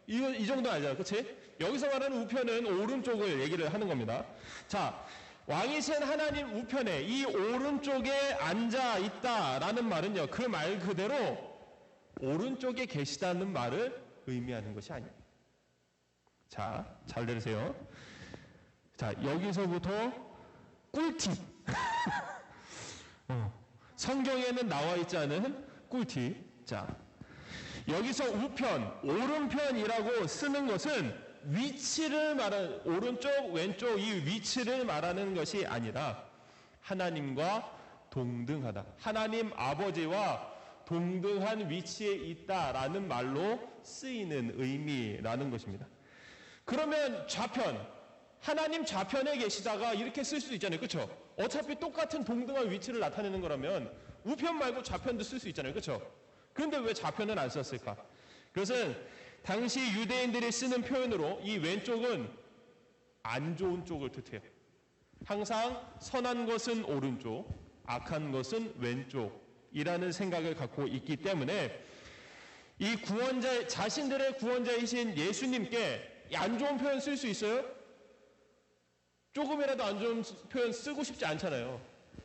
이 정도 알잖아. 그치? 여기서 말하는 우편은 오른쪽을 얘기를 하는 겁니다. 자, 왕이신 하나님 우편에 이 오른쪽에 앉아 있다라는 말은요, 그 말 그대로 오른쪽에 계시다는 말을 의미하는 것이 아니에요. 자, 잘 들으세요. 자, 여기서부터 꿀팁. 성경에는 나와 있지 않은 꿀팁. 자, 여기서 우편, 오른편이라고 쓰는 것은 위치를 말하는, 오른쪽, 왼쪽 이 위치를 말하는 것이 아니라 하나님과 동등하다. 하나님 아버지와 동등한 위치에 있다라는 말로 쓰이는 의미라는 것입니다. 그러면 좌편, 하나님 좌편에 계시다가 이렇게 쓸 수도 있잖아요. 그렇죠? 어차피 똑같은 동등한 위치를 나타내는 거라면 우편 말고 좌편도 쓸 수 있잖아요. 그렇죠? 그런데 왜 좌편은 안 썼을까? 그것은 당시 유대인들이 쓰는 표현으로 이 왼쪽은 안 좋은 쪽을 뜻해요. 항상 선한 것은 오른쪽, 악한 것은 왼쪽이라는 생각을 갖고 있기 때문에 이 구원자, 자신들의 구원자이신 예수님께 안 좋은 표현 쓸 수 있어요? 조금이라도 안 좋은 표현 쓰고 싶지 않잖아요.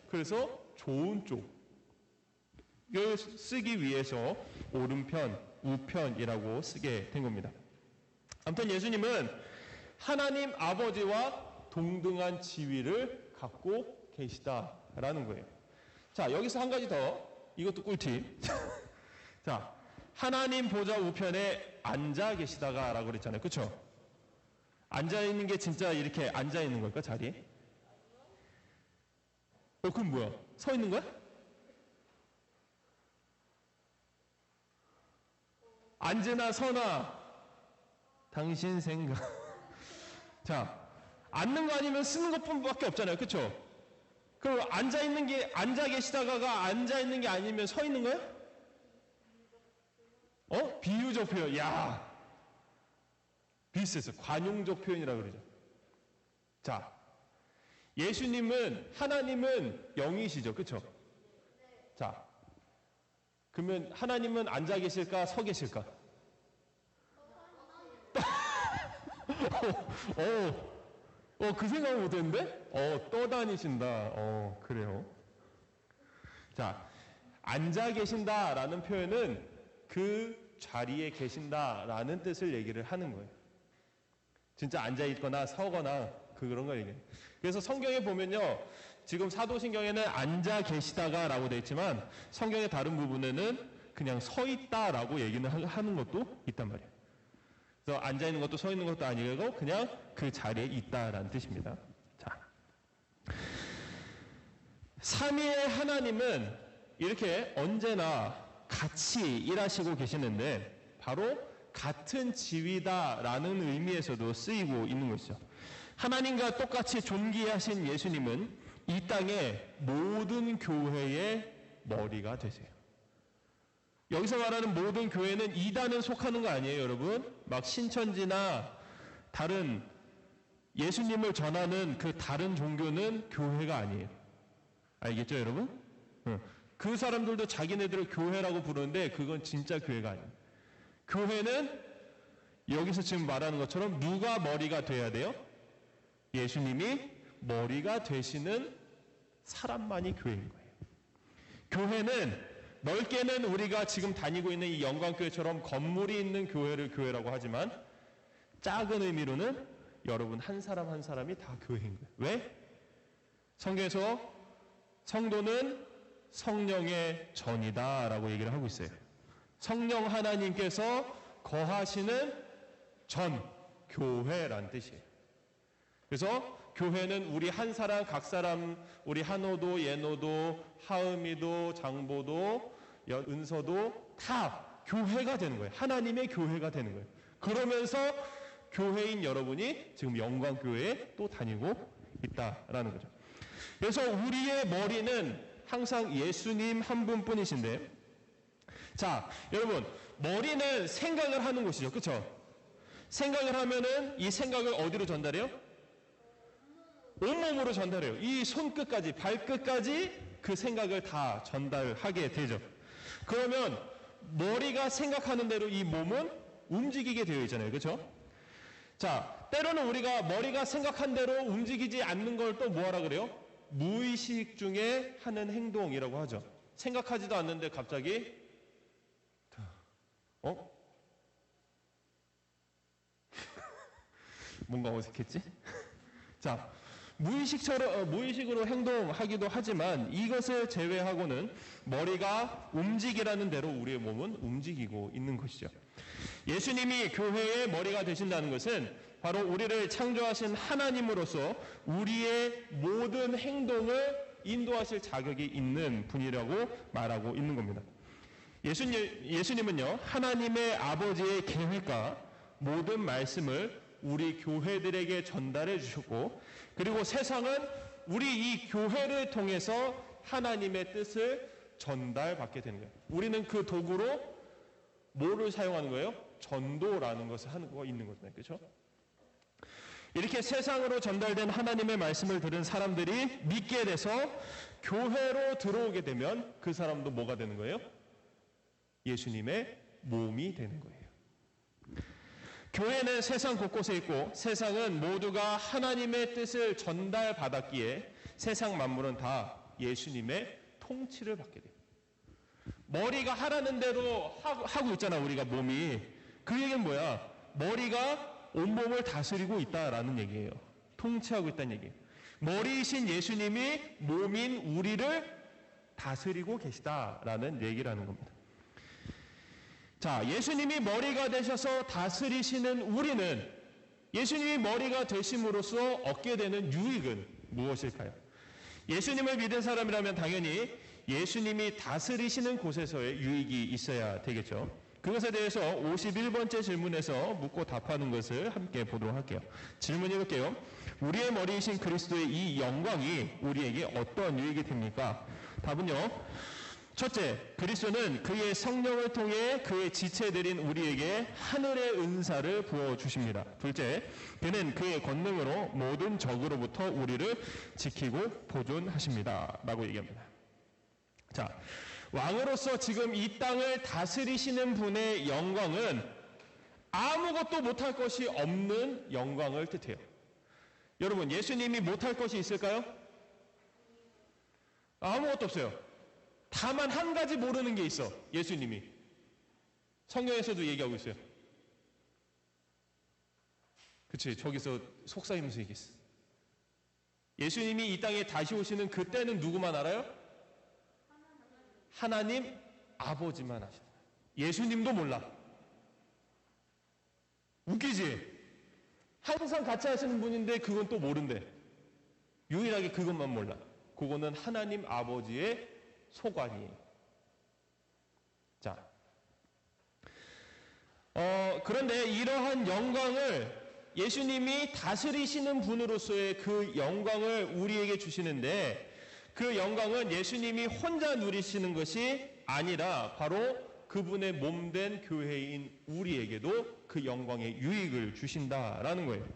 그래서 좋은 쪽을 쓰기 위해서 오른편, 우편이라고 쓰게 된 겁니다. 아무튼 예수님은 하나님 아버지와 동등한 지위를 갖고 계시다라는 거예요. 자, 여기서 한 가지 더, 이것도 꿀팁. 자, 하나님 보좌 우편에 앉아 계시다가 라고 그랬잖아요. 그렇죠? 앉아 있는 게 진짜 이렇게 앉아 있는 걸까, 자리에? 그럼 뭐야? 서 있는 거야? 앉으나 서나 당신 생각. 자, 앉는 거 아니면 쓰는 것뿐밖에 없잖아요. 그렇죠? 그럼 앉아 계시다가가 앉아 있는 게 아니면 서 있는 거예요? 비유적 표현. 야, 비슷했어. 관용적 표현이라고 그러죠. 자, 하나님은 영이시죠. 그렇죠? 자, 그러면 하나님은 앉아 계실까, 서 계실까? 그 생각을 못 했는데? 떠다니신다. 그래요. 자, 앉아 계신다라는 표현은 그 자리에 계신다라는 뜻을 얘기를 하는 거예요. 진짜 앉아 있거나 서거나 그런 걸 얘기해요. 그래서 성경에 보면요, 지금 사도신경에는 앉아 계시다가라고 되어 있지만 성경의 다른 부분에는 그냥 서 있다라고 얘기는 하는 것도 있단 말이에요. 그래서 앉아 있는 것도 서 있는 것도 아니고 그냥 그 자리에 있다라는 뜻입니다. 삼위의 하나님은 이렇게 언제나 같이 일하시고 계시는데 바로 같은 지위다라는 의미에서도 쓰이고 있는 것이죠. 하나님과 똑같이 존귀하신 예수님은 이 땅의 모든 교회의 머리가 되세요. 여기서 말하는 모든 교회는 이단에 속하는 거 아니에요, 여러분? 막 신천지나 다른 예수님을 전하는 그 다른 종교는 교회가 아니에요. 알겠죠, 여러분? 그 사람들도 자기네들을 교회라고 부르는데 그건 진짜 교회가 아니에요. 교회는 여기서 지금 말하는 것처럼 누가 머리가 돼야 돼요? 예수님이 머리가 되시는 사람만이 교회인 거예요. 교회는 넓게는 우리가 지금 다니고 있는 이 영광교회처럼 건물이 있는 교회를 교회라고 하지만 작은 의미로는 여러분 한 사람 한 사람이 다 교회인 거예요. 왜? 성경에서 성도는 성령의 전이다라고 얘기를 하고 있어요. 성령 하나님께서 거하시는 전, 교회란 뜻이에요. 그래서 교회는 우리 한 사람, 각 사람, 우리 한호도, 예노도, 하음이도, 장보도, 은서도 다 교회가 되는 거예요. 하나님의 교회가 되는 거예요. 그러면서 교회인 여러분이 지금 영광교회에 또 다니고 있다라는 거죠. 그래서 우리의 머리는 항상 예수님 한 분뿐이신데, 자, 여러분, 머리는 생각을 하는 곳이죠. 그렇죠? 생각을 하면은 이 생각을 어디로 전달해요? 온몸으로 전달해요. 이 손끝까지, 발끝까지 그 생각을 다 전달하게 되죠. 그러면 머리가 생각하는 대로 이 몸은 움직이게 되어 있잖아요. 그렇죠? 자, 때로는 우리가 머리가 생각한 대로 움직이지 않는 걸 또 뭐하라 그래요? 무의식 중에 하는 행동이라고 하죠. 생각하지도 않는데 갑자기 뭔가 어색했지? 자, 무의식으로 행동하기도 하지만 이것을 제외하고는 머리가 움직이라는 대로 우리의 몸은 움직이고 있는 것이죠. 예수님이 교회의 머리가 되신다는 것은 바로 우리를 창조하신 하나님으로서 우리의 모든 행동을 인도하실 자격이 있는 분이라고 말하고 있는 겁니다. 예수님은요, 하나님의 아버지의 계획과 모든 말씀을 우리 교회들에게 전달해 주셨고, 그리고 세상은 우리 이 교회를 통해서 하나님의 뜻을 전달받게 되는 거예요. 우리는 그 도구로 뭐를 사용하는 거예요? 전도라는 것을 하는 거가 있는 거잖아요. 그렇죠? 이렇게 세상으로 전달된 하나님의 말씀을 들은 사람들이 믿게 돼서 교회로 들어오게 되면 그 사람도 뭐가 되는 거예요? 예수님의 몸이 되는 거예요. 교회는 세상 곳곳에 있고 세상은 모두가 하나님의 뜻을 전달받았기에 세상 만물은 다 예수님의 통치를 받게 돼요. 머리가 하라는 대로 하고 있잖아, 우리가 몸이. 그 얘기는 뭐야? 머리가 온몸을 다스리고 있다라는 얘기예요. 통치하고 있다는 얘기예요. 머리이신 예수님이 몸인 우리를 다스리고 계시다라는 얘기를 하는 겁니다. 자, 예수님이 머리가 되셔서 다스리시는 우리는 예수님이 머리가 되심으로써 얻게 되는 유익은 무엇일까요? 예수님을 믿은 사람이라면 당연히 예수님이 다스리시는 곳에서의 유익이 있어야 되겠죠. 그것에 대해서 51번째 질문에서 묻고 답하는 것을 함께 보도록 할게요. 질문 읽을게요. 우리의 머리이신 그리스도의 이 영광이 우리에게 어떤 유익이 됩니까? 답은요. 첫째, 그리스도는 그의 성령을 통해 그의 지체들인 우리에게 하늘의 은사를 부어주십니다. 둘째, 그는 그의 권능으로 모든 적으로부터 우리를 지키고 보존하십니다. 라고 얘기합니다. 자, 왕으로서 지금 이 땅을 다스리시는 분의 영광은 아무것도 못할 것이 없는 영광을 뜻해요. 여러분, 예수님이 못할 것이 있을까요? 아무것도 없어요. 다만 한 가지 모르는 게 있어. 예수님이. 성경에서도 얘기하고 있어요. 그치, 저기서 속삭이면서 얘기했어. 예수님이 이 땅에 다시 오시는 그때는 누구만 알아요? 하나님 아버지만 아시다. 예수님도 몰라. 웃기지? 항상 같이 하시는 분인데 그건 또 모른대. 유일하게 그것만 몰라. 그거는 하나님 아버지의 소관이에요. 자, 그런데 이러한 영광을 예수님이 다스리시는 분으로서의 그 영광을 우리에게 주시는데, 그 영광은 예수님이 혼자 누리시는 것이 아니라 바로 그분의 몸된 교회인 우리에게도 그 영광의 유익을 주신다라는 거예요.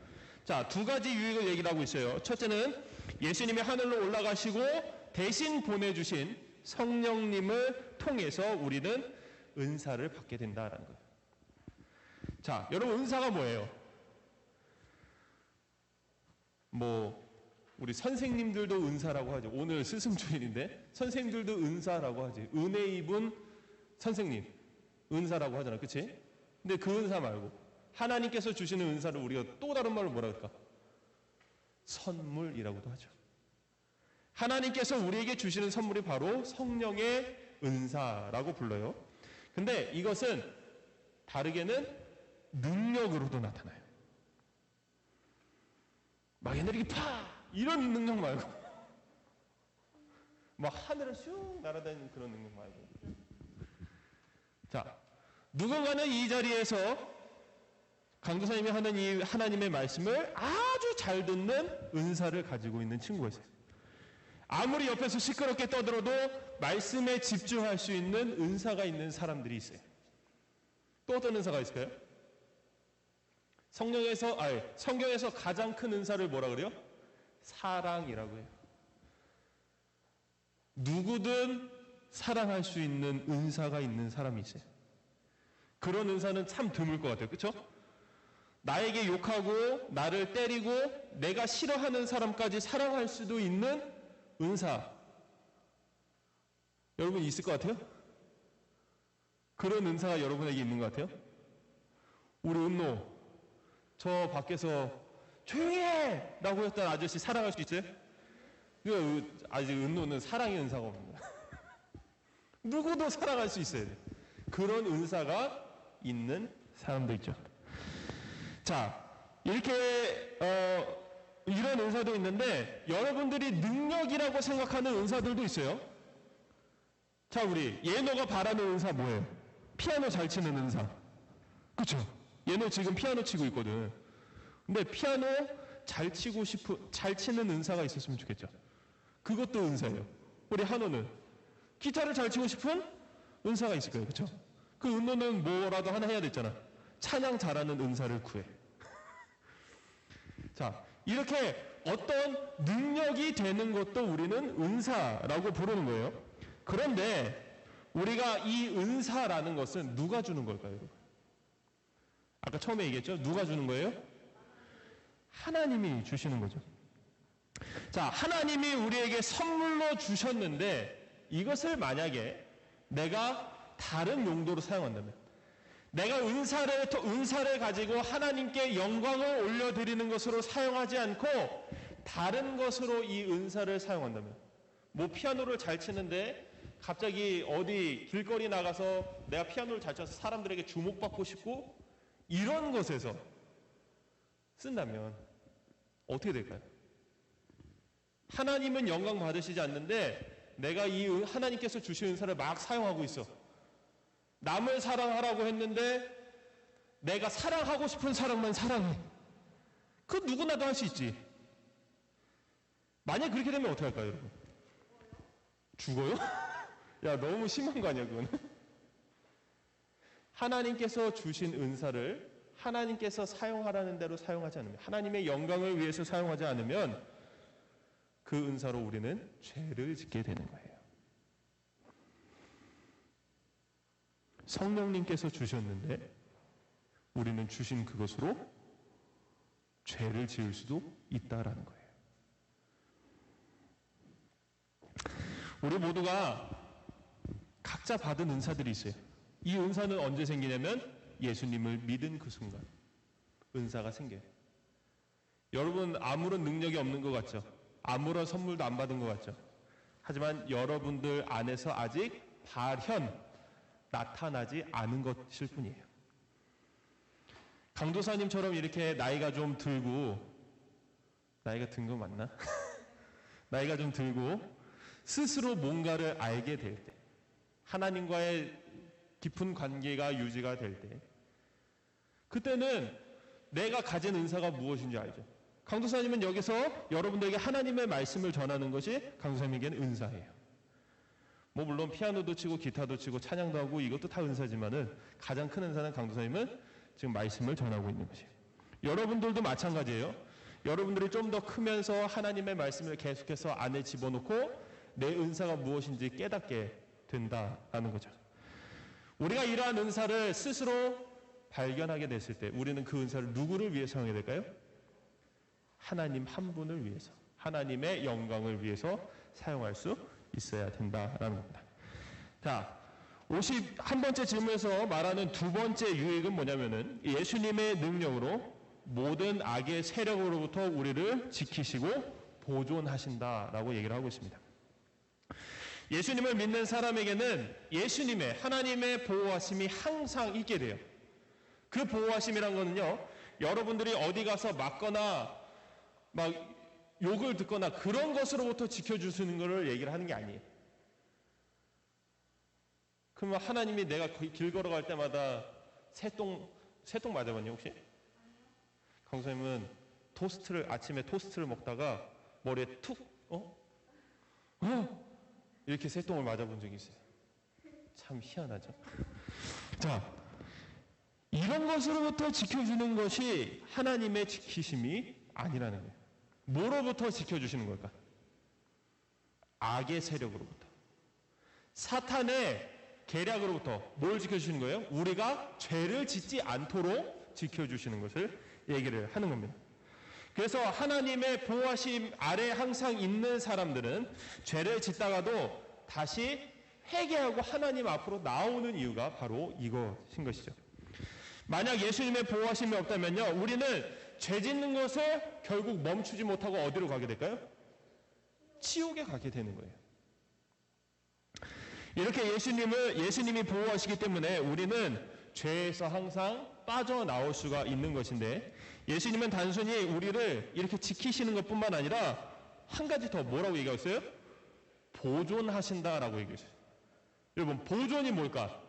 자, 두 가지 유익을 얘기를 하고 있어요. 첫째는 예수님이 하늘로 올라가시고 대신 보내주신 성령님을 통해서 우리는 은사를 받게 된다라는 거예요. 자, 여러분, 은사가 뭐예요? 우리 선생님들도 은사라고 하죠. 오늘 스승주일인데 선생님들도 은사라고 하지. 은혜 입은 선생님, 은사라고 하잖아. 그치? 근데 그 은사 말고 하나님께서 주시는 은사를 우리가 또 다른 말로 뭐라 그럴까? 선물이라고도 하죠. 하나님께서 우리에게 주시는 선물이 바로 성령의 은사라고 불러요. 근데 이것은 다르게는 능력으로도 나타나요. 막 에너지 파! 이런 능력 말고 막 하늘을 슉 날아다니는 그런 능력 말고. 자, 누군가는 이 자리에서 강도사님이 하는 이 하나님의 말씀을 아주 잘 듣는 은사를 가지고 있는 친구가 있어요. 아무리 옆에서 시끄럽게 떠들어도 말씀에 집중할 수 있는 은사가 있는 사람들이 있어요. 또 어떤 은사가 있을까요? 성경에서 가장 큰 은사를 뭐라 그래요? 사랑이라고 해요. 누구든 사랑할 수 있는 은사가 있는 사람이 있어요. 그런 은사는 참 드물 것 같아요. 그렇죠? 나에게 욕하고 나를 때리고 내가 싫어하는 사람까지 사랑할 수도 있는 은사, 여러분 있을 것 같아요? 그런 은사가 여러분에게 있는 것 같아요? 우리 은노, 저 밖에서 조용히 해! 라고 했던 아저씨 사랑할 수 있어요? 아직 은노는 사랑의 은사가 없는 거야. 누구도 사랑할 수 있어야 돼. 그런 은사가 있는 사람도 있죠. 자, 이렇게 이런 은사도 있는데 여러분들이 능력이라고 생각하는 은사들도 있어요. 자, 우리 예노가 바라는 은사 뭐예요? 피아노 잘 치는 은사. 그렇죠? 예노 지금 피아노 치고 있거든. 근데 피아노 잘 치는 은사가 있었으면 좋겠죠. 그것도 은사예요. 우리 한호는 기타를 잘 치고 싶은 은사가 있을 거예요. 그렇죠? 그 은호는 뭐라도 하나 해야 됐잖아. 찬양 잘하는 은사를 구해. 자, 이렇게 어떤 능력이 되는 것도 우리는 은사라고 부르는 거예요. 그런데 우리가 이 은사라는 것은 누가 주는 걸까요, 여러분? 아까 처음에 얘기했죠? 누가 주는 거예요? 하나님이 주시는 거죠. 자, 하나님이 우리에게 선물로 주셨는데 이것을 만약에 내가 다른 용도로 사용한다면, 내가 은사를 가지고 하나님께 영광을 올려드리는 것으로 사용하지 않고 다른 것으로 이 은사를 사용한다면, 피아노를 잘 치는데 갑자기 어디 길거리 나가서 내가 피아노를 잘 쳐서 사람들에게 주목받고 싶고 이런 것에서 쓴다면 어떻게 될까요? 하나님은 영광 받으시지 않는데 내가 이 하나님께서 주신 은사를 막 사용하고 있어. 남을 사랑하라고 했는데 내가 사랑하고 싶은 사람만 사랑해. 그 누구나도 할 수 있지. 만약 그렇게 되면 어떻게 할까요, 여러분? 죽어요? 야, 너무 심한 거 아니야, 그건? 하나님께서 주신 은사를 하나님께서 사용하라는 대로 사용하지 않으면, 하나님의 영광을 위해서 사용하지 않으면 그 은사로 우리는 죄를 짓게 되는 거예요. 성령님께서 주셨는데 우리는 주신 그것으로 죄를 지을 수도 있다라는 거예요. 우리 모두가 각자 받은 은사들이 있어요. 이 은사는 언제 생기냐면 예수님을 믿은 그 순간 은사가 생겨요. 여러분 아무런 능력이 없는 것 같죠? 아무런 선물도 안 받은 것 같죠? 하지만 여러분들 안에서 아직 나타나지 않은 것일 뿐이에요. 강도사님처럼 이렇게 나이가 좀 들고, 나이가 든 거 맞나? 나이가 좀 들고 스스로 뭔가를 알게 될 때, 하나님과의 깊은 관계가 유지가 될 때, 그때는 내가 가진 은사가 무엇인지 알죠. 강도사님은 여기서 여러분들에게 하나님의 말씀을 전하는 것이 강도사님에게는 은사예요. 뭐 물론 피아노도 치고 기타도 치고 찬양도 하고 이것도 다 은사지만은 가장 큰 은사는 강도사님은 지금 말씀을 전하고 있는 것이에요. 여러분들도 마찬가지예요. 여러분들이 좀 더 크면서 하나님의 말씀을 계속해서 안에 집어넣고 내 은사가 무엇인지 깨닫게 된다라는 거죠. 우리가 이러한 은사를 스스로 발견하게 됐을 때 우리는 그 은사를 누구를 위해 사용해야 될까요? 하나님 한 분을 위해서, 하나님의 영광을 위해서 사용할 수 있어야 된다라는 겁니다. 자, 51번째 질문에서 말하는 두 번째 유익은 뭐냐면은 예수님의 능력으로 모든 악의 세력으로부터 우리를 지키시고 보존하신다라고 얘기를 하고 있습니다. 예수님을 믿는 사람에게는 예수님의 하나님의 보호하심이 항상 있게 돼요. 그 보호하심이란 거는요, 여러분들이 어디 가서 맞거나 막 욕을 듣거나 그런 것으로부터 지켜주시는 것을 얘기를 하는 게 아니에요. 그러면 하나님이 내가 길 걸어갈 때마다 새똥 맞아봤니 혹시? 강사님은 아침에 토스트를 먹다가 머리에 툭 이렇게 새똥을 맞아본 적이 있어요. 참 희한하죠. 자, 이런 것으로부터 지켜주는 것이 하나님의 지키심이 아니라는 거예요. 뭐로부터 지켜주시는 걸까? 악의 세력으로부터, 사탄의 계략으로부터 뭘 지켜주시는 거예요? 우리가 죄를 짓지 않도록 지켜주시는 것을 얘기를 하는 겁니다. 그래서 하나님의 보호하심 아래 항상 있는 사람들은 죄를 짓다가도 다시 회개하고 하나님 앞으로 나오는 이유가 바로 이것인 것이죠. 만약 예수님의 보호하심이 없다면요, 우리는 죄 짓는 것을 결국 멈추지 못하고 어디로 가게 될까요? 지옥에 가게 되는 거예요. 이렇게 예수님이 보호하시기 때문에 우리는 죄에서 항상 빠져나올 수가 있는 것인데, 예수님은 단순히 우리를 이렇게 지키시는 것뿐만 아니라 한 가지 더 뭐라고 얘기했어요? 보존하신다라고 얘기했어요. 여러분, 보존이 뭘까?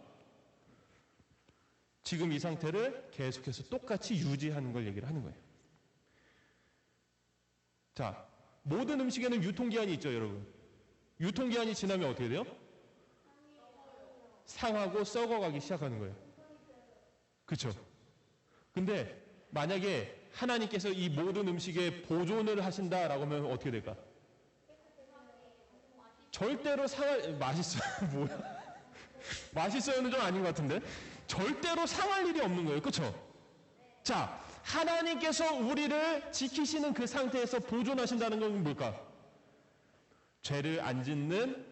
지금 이 상태를 계속해서 똑같이 유지하는 걸 얘기를 하는 거예요. 자, 모든 음식에는 유통기한이 있죠, 여러분. 유통기한이 지나면 어떻게 돼요? 상하고 썩어가기 시작하는 거예요. 그렇죠? 근데 만약에 하나님께서 이 모든 음식에 보존을 하신다라고 하면 어떻게 될까? 절대로 맛있어요. 뭐야? 맛있어요는 좀 아닌 것 같은데? 절대로 상할 일이 없는 거예요. 그렇죠? 자, 하나님께서 우리를 지키시는 그 상태에서 보존하신다는 건 뭘까? 죄를 안 짓는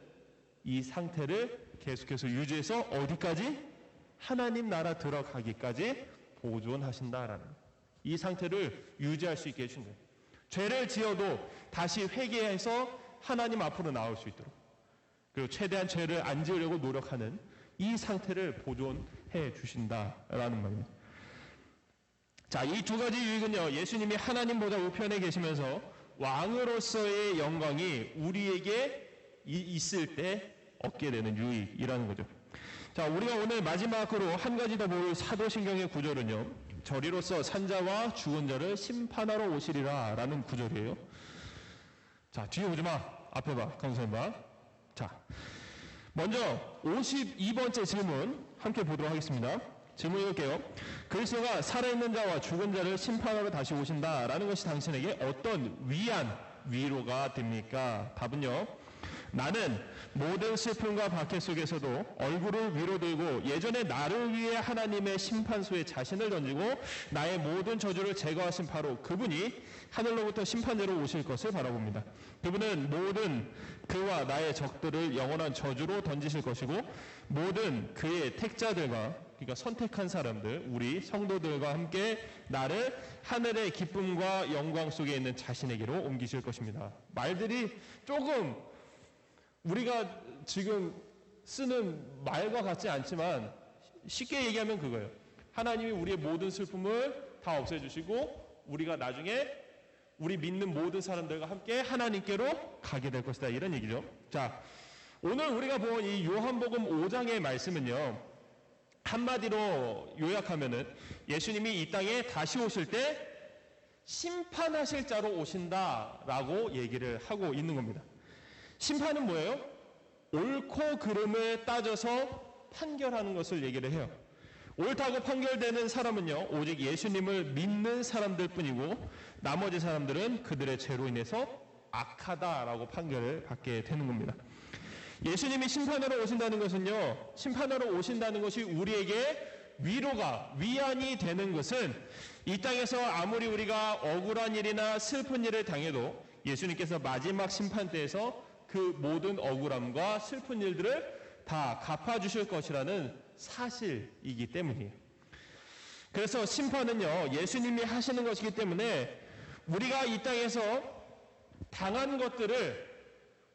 이 상태를 계속해서 유지해서 어디까지? 하나님 나라 들어가기까지 보존하신다라는 이 상태를 유지할 수 있게 해준 거예요. 죄를 지어도 다시 회개해서 하나님 앞으로 나올 수 있도록, 그리고 최대한 죄를 안 지으려고 노력하는 이 상태를 보존해 주신다라는 말입니다. 자, 이 두 가지 유익은요, 예수님이 하나님보다 우편에 계시면서 왕으로서의 영광이 우리에게 있을 때 얻게 되는 유익이라는 거죠. 자, 우리가 오늘 마지막으로 한 가지 더 볼 사도신경의 구절은요, 저리로서 산자와 죽은 자를 심판하러 오시리라 라는 구절이에요. 자, 뒤에 오지 마. 앞에 봐. 강사님 봐. 자, 먼저 52번째 질문 함께 보도록 하겠습니다. 질문 읽을게요. 그리스도가 살아있는 자와 죽은 자를 심판하러 다시 오신다라는 것이 당신에게 어떤 위로가 됩니까? 답은요, 나는 모든 슬픔과 박해 속에서도 얼굴을 위로 들고 예전에 나를 위해 하나님의 심판소에 자신을 던지고 나의 모든 저주를 제거하신 바로 그분이 하늘로부터 심판대로 오실 것을 바라봅니다. 그분은 모든 그와 나의 적들을 영원한 저주로 던지실 것이고 모든 그의 택자들과, 그러니까 선택한 사람들, 우리 성도들과 함께 나를 하늘의 기쁨과 영광 속에 있는 자신에게로 옮기실 것입니다. 말들이 조금 우리가 지금 쓰는 말과 같지 않지만 쉽게 얘기하면 그거예요. 하나님이 우리의 모든 슬픔을 다 없애주시고 우리가 나중에 우리 믿는 모든 사람들과 함께 하나님께로 가게 될 것이다. 이런 얘기죠. 자, 오늘 우리가 본 이 요한복음 5장의 말씀은요, 한마디로 요약하면은 예수님이 이 땅에 다시 오실 때 심판하실 자로 오신다라고 얘기를 하고 있는 겁니다. 심판은 뭐예요? 옳고 그름을 따져서 판결하는 것을 얘기를 해요. 옳다고 판결되는 사람은요, 오직 예수님을 믿는 사람들 뿐이고 나머지 사람들은 그들의 죄로 인해서 악하다라고 판결을 받게 되는 겁니다. 예수님이 심판하러 오신다는 것은요, 심판하러 오신다는 것이 우리에게 위로가, 위안이 되는 것은 이 땅에서 아무리 우리가 억울한 일이나 슬픈 일을 당해도 예수님께서 마지막 심판 때에서 그 모든 억울함과 슬픈 일들을 다 갚아주실 것이라는 사실이기 때문이에요. 그래서 심판은요, 예수님이 하시는 것이기 때문에 우리가 이 땅에서 당한 것들을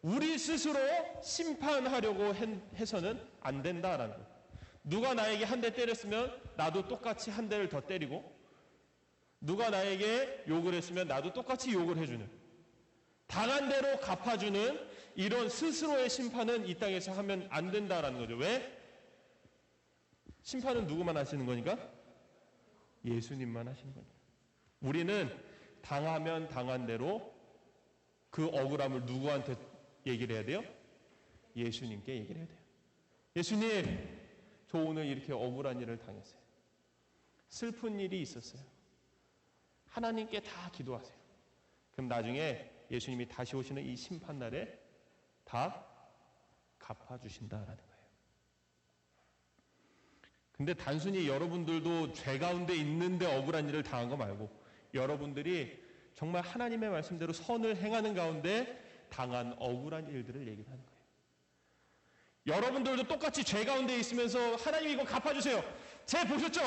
우리 스스로 심판하려고 해서는 안 된다라는 거예요. 누가 나에게 한 대 때렸으면 나도 똑같이 한 대를 더 때리고, 누가 나에게 욕을 했으면 나도 똑같이 욕을 해주는, 당한 대로 갚아주는 이런 스스로의 심판은 이 땅에서 하면 안 된다라는 거죠. 왜? 심판은 누구만 하시는 거니까? 예수님만 하시는 거니까. 우리는 당하면 당한 대로 그 억울함을 누구한테 얘기를 해야 돼요? 예수님께 얘기를 해야 돼요. 예수님, 저 오늘 이렇게 억울한 일을 당했어요. 슬픈 일이 있었어요. 하나님께 다 기도하세요. 그럼 나중에 예수님이 다시 오시는 이 심판날에 다 갚아주신다라는 거예요. 근데 단순히 여러분들도 죄 가운데 있는데 억울한 일을 당한 거 말고, 여러분들이 정말 하나님의 말씀대로 선을 행하는 가운데 당한 억울한 일들을 얘기하는 거예요. 여러분들도 똑같이 죄 가운데 있으면서 하나님 이거 갚아주세요. 죄 보셨죠?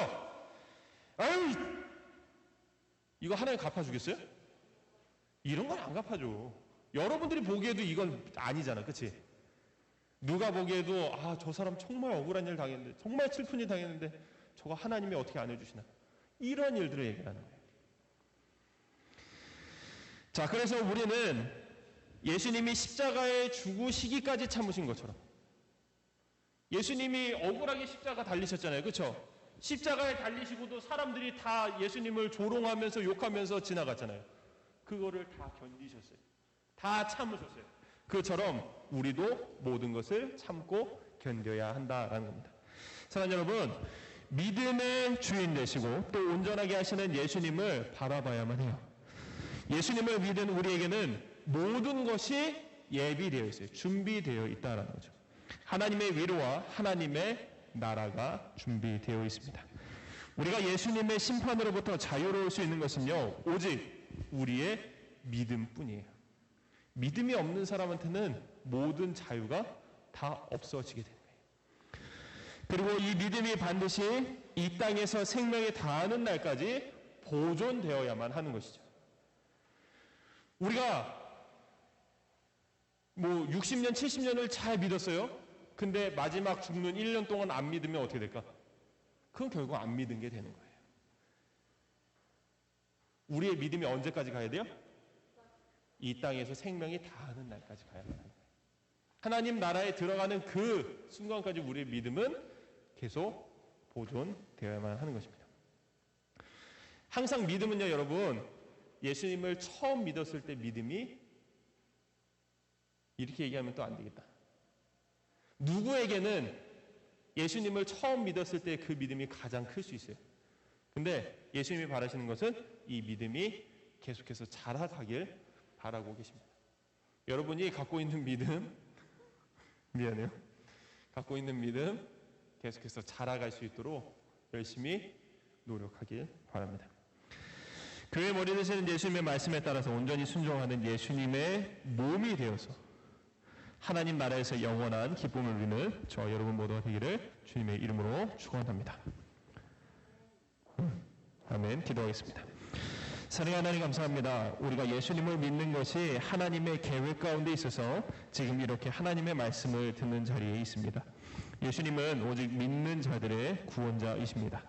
아유, 이거 하나님 갚아주겠어요? 이런 건 안 갚아줘. 여러분들이 보기에도 이건 아니잖아. 그치? 누가 보기에도 저 사람 정말 억울한 일 당했는데, 정말 슬픈 일 당했는데 저거 하나님이 어떻게 안 해주시나. 이런 일들을 얘기하는 거예요. 자, 그래서 우리는 예수님이 십자가에 죽으시기까지 참으신 것처럼, 예수님이 억울하게 십자가 달리셨잖아요. 그렇죠? 십자가에 달리시고도 사람들이 다 예수님을 조롱하면서 욕하면서 지나갔잖아요. 그거를 다 견디셨어요. 다 참으셨어요. 그처럼 우리도 모든 것을 참고 견뎌야 한다라는 겁니다. 사랑하는 여러분, 믿음의 주인 되시고 또 온전하게 하시는 예수님을 바라봐야만 해요. 예수님을 믿은 우리에게는 모든 것이 예비되어 있어요. 준비되어 있다라는 거죠. 하나님의 위로와 하나님의 나라가 준비되어 있습니다. 우리가 예수님의 심판으로부터 자유로울 수 있는 것은요, 오직 우리의 믿음뿐이에요. 믿음이 없는 사람한테는 모든 자유가 다 없어지게 되는 거예요. 그리고 이 믿음이 반드시 이 땅에서 생명에 닿는 날까지 보존되어야만 하는 것이죠. 우리가 60년, 70년을 잘 믿었어요. 근데 마지막 죽는 1년 동안 안 믿으면 어떻게 될까? 그건 결국 안 믿은 게 되는 거예요. 우리의 믿음이 언제까지 가야 돼요? 이 땅에서 생명이 닿는 날까지 가야만 하는 거예요. 하나님 나라에 들어가는 그 순간까지 우리의 믿음은 계속 보존되어야만 하는 것입니다. 항상 믿음은요, 여러분, 예수님을 처음 믿었을 때 믿음이, 이렇게 얘기하면 또 안 되겠다. 누구에게는 예수님을 처음 믿었을 때 그 믿음이 가장 클 수 있어요. 근데 예수님이 바라시는 것은 이 믿음이 계속해서 자라가길 바라고 계십니다. 여러분이 갖고 있는 믿음, 미안해요. 갖고 있는 믿음 계속해서 자라갈 수 있도록 열심히 노력하길 바랍니다. 교회 머리 되시는 예수님의 말씀에 따라서 온전히 순종하는 예수님의 몸이 되어서 하나님 나라에서 영원한 기쁨을 누리는 저 여러분 모두가 되기를 주님의 이름으로 축원합니다. 아멘. 기도하겠습니다. 사랑하는 하나님 감사합니다. 우리가 예수님을 믿는 것이 하나님의 계획 가운데 있어서 지금 이렇게 하나님의 말씀을 듣는 자리에 있습니다. 예수님은 오직 믿는 자들의 구원자이십니다.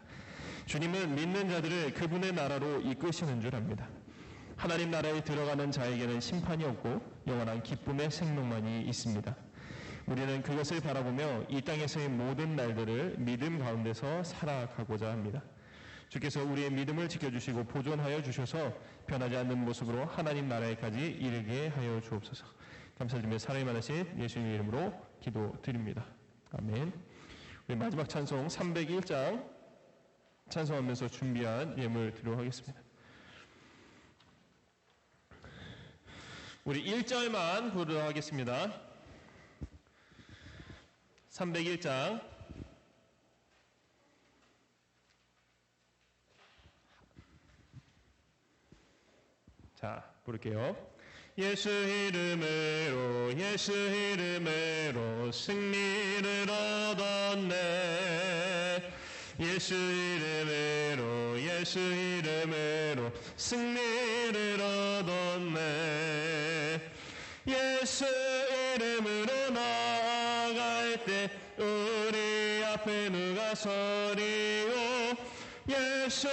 주님은 믿는 자들을 그분의 나라로 이끄시는 줄 압니다. 하나님 나라에 들어가는 자에게는 심판이 없고 영원한 기쁨의 생명만이 있습니다. 우리는 그것을 바라보며 이 땅에서의 모든 날들을 믿음 가운데서 살아가고자 합니다. 주께서 우리의 믿음을 지켜주시고 보존하여 주셔서 변하지 않는 모습으로 하나님 나라에까지 이르게 하여 주옵소서. 감사드리며 사랑이 많으신 예수님의 이름으로 기도드립니다. 아멘. 우리 마지막 찬송 301장 찬송하면서 준비한 예물 드리도록 하겠습니다. 우리 1절만 부르도록 하겠습니다. 301장 자, 부를게요. 예수 이름으로 승리를 얻었네. 예수 이름으로 승리를 얻었네. 예수 이름으로 나아갈 때 우리 앞에 누가 서리요. 예수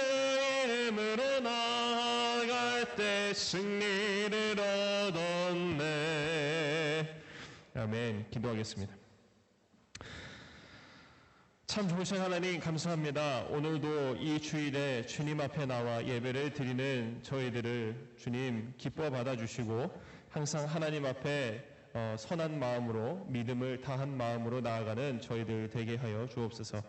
이름으로 나아갈 때 승리를 얻었네. 아멘. 기도하겠습니다. 참 좋으신 하나님 감사합니다. 오늘도 이 주일에 주님 앞에 나와 예배를 드리는 저희들을 주님 기뻐 받아주시고 항상 하나님 앞에 선한 마음으로 믿음을 다한 마음으로 나아가는 저희들 되게 하여 주옵소서.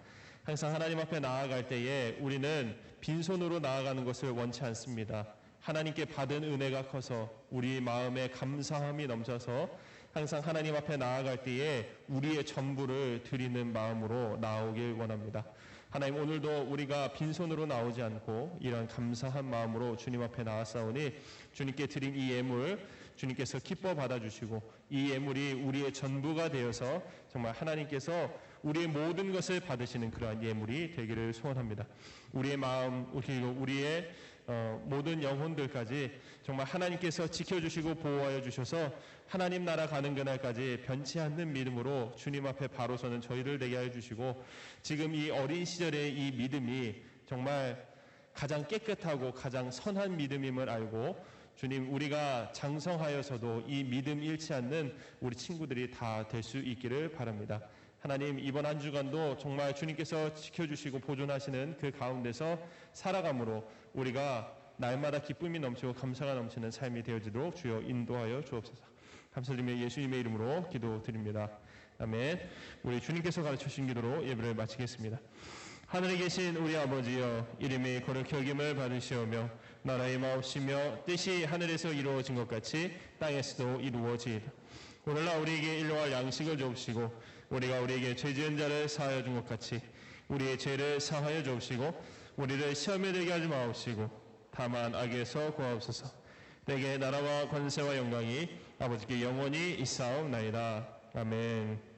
항상 하나님 앞에 나아갈 때에 우리는 빈손으로 나아가는 것을 원치 않습니다. 하나님께 받은 은혜가 커서 우리 마음에 감사함이 넘쳐서 항상 하나님 앞에 나아갈 때에 우리의 전부를 드리는 마음으로 나오길 원합니다. 하나님, 오늘도 우리가 빈손으로 나오지 않고 이런 감사한 마음으로 주님 앞에 나왔사오니 주님께 드린 이 예물 주님께서 기뻐 받아주시고 이 예물이 우리의 전부가 되어서 정말 하나님께서 우리의 모든 것을 받으시는 그러한 예물이 되기를 소원합니다. 우리의 마음 그리고 우리의 모든 영혼들까지 정말 하나님께서 지켜주시고 보호하여 주셔서 하나님 나라 가는 그날까지 변치 않는 믿음으로 주님 앞에 바로 서는 저희들 되게 하여 주시고 지금 이 어린 시절의 이 믿음이 정말 가장 깨끗하고 가장 선한 믿음임을 알고 주님, 우리가 장성하여서도 이 믿음 잃지 않는 우리 친구들이 다 될 수 있기를 바랍니다. 하나님, 이번 한 주간도 정말 주님께서 지켜주시고 보존하시는 그 가운데서 살아감으로 우리가 날마다 기쁨이 넘치고 감사가 넘치는 삶이 되어지도록 주여 인도하여 주옵소서. 감사드리며 예수님의 이름으로 기도드립니다. 아멘. 우리 주님께서 가르쳐주신 기도로 예배를 마치겠습니다. 하늘에 계신 우리 아버지여, 이름이 거룩히 여김을 받으시오며 나라의 마옵시며 뜻이 하늘에서 이루어진 것 같이 땅에서도 이루어지이다. 오늘날 우리에게 일용할 양식을 주옵시고 우리가 우리에게 죄 지은 자를 사하여 준 것 같이 우리의 죄를 사하여 주옵시고 우리를 시험에 들게 하지 마옵시고 다만 악에서 구하옵소서. 내게 나라와 권세와 영광이 아버지께 영원히 있사옵나이다. 아멘.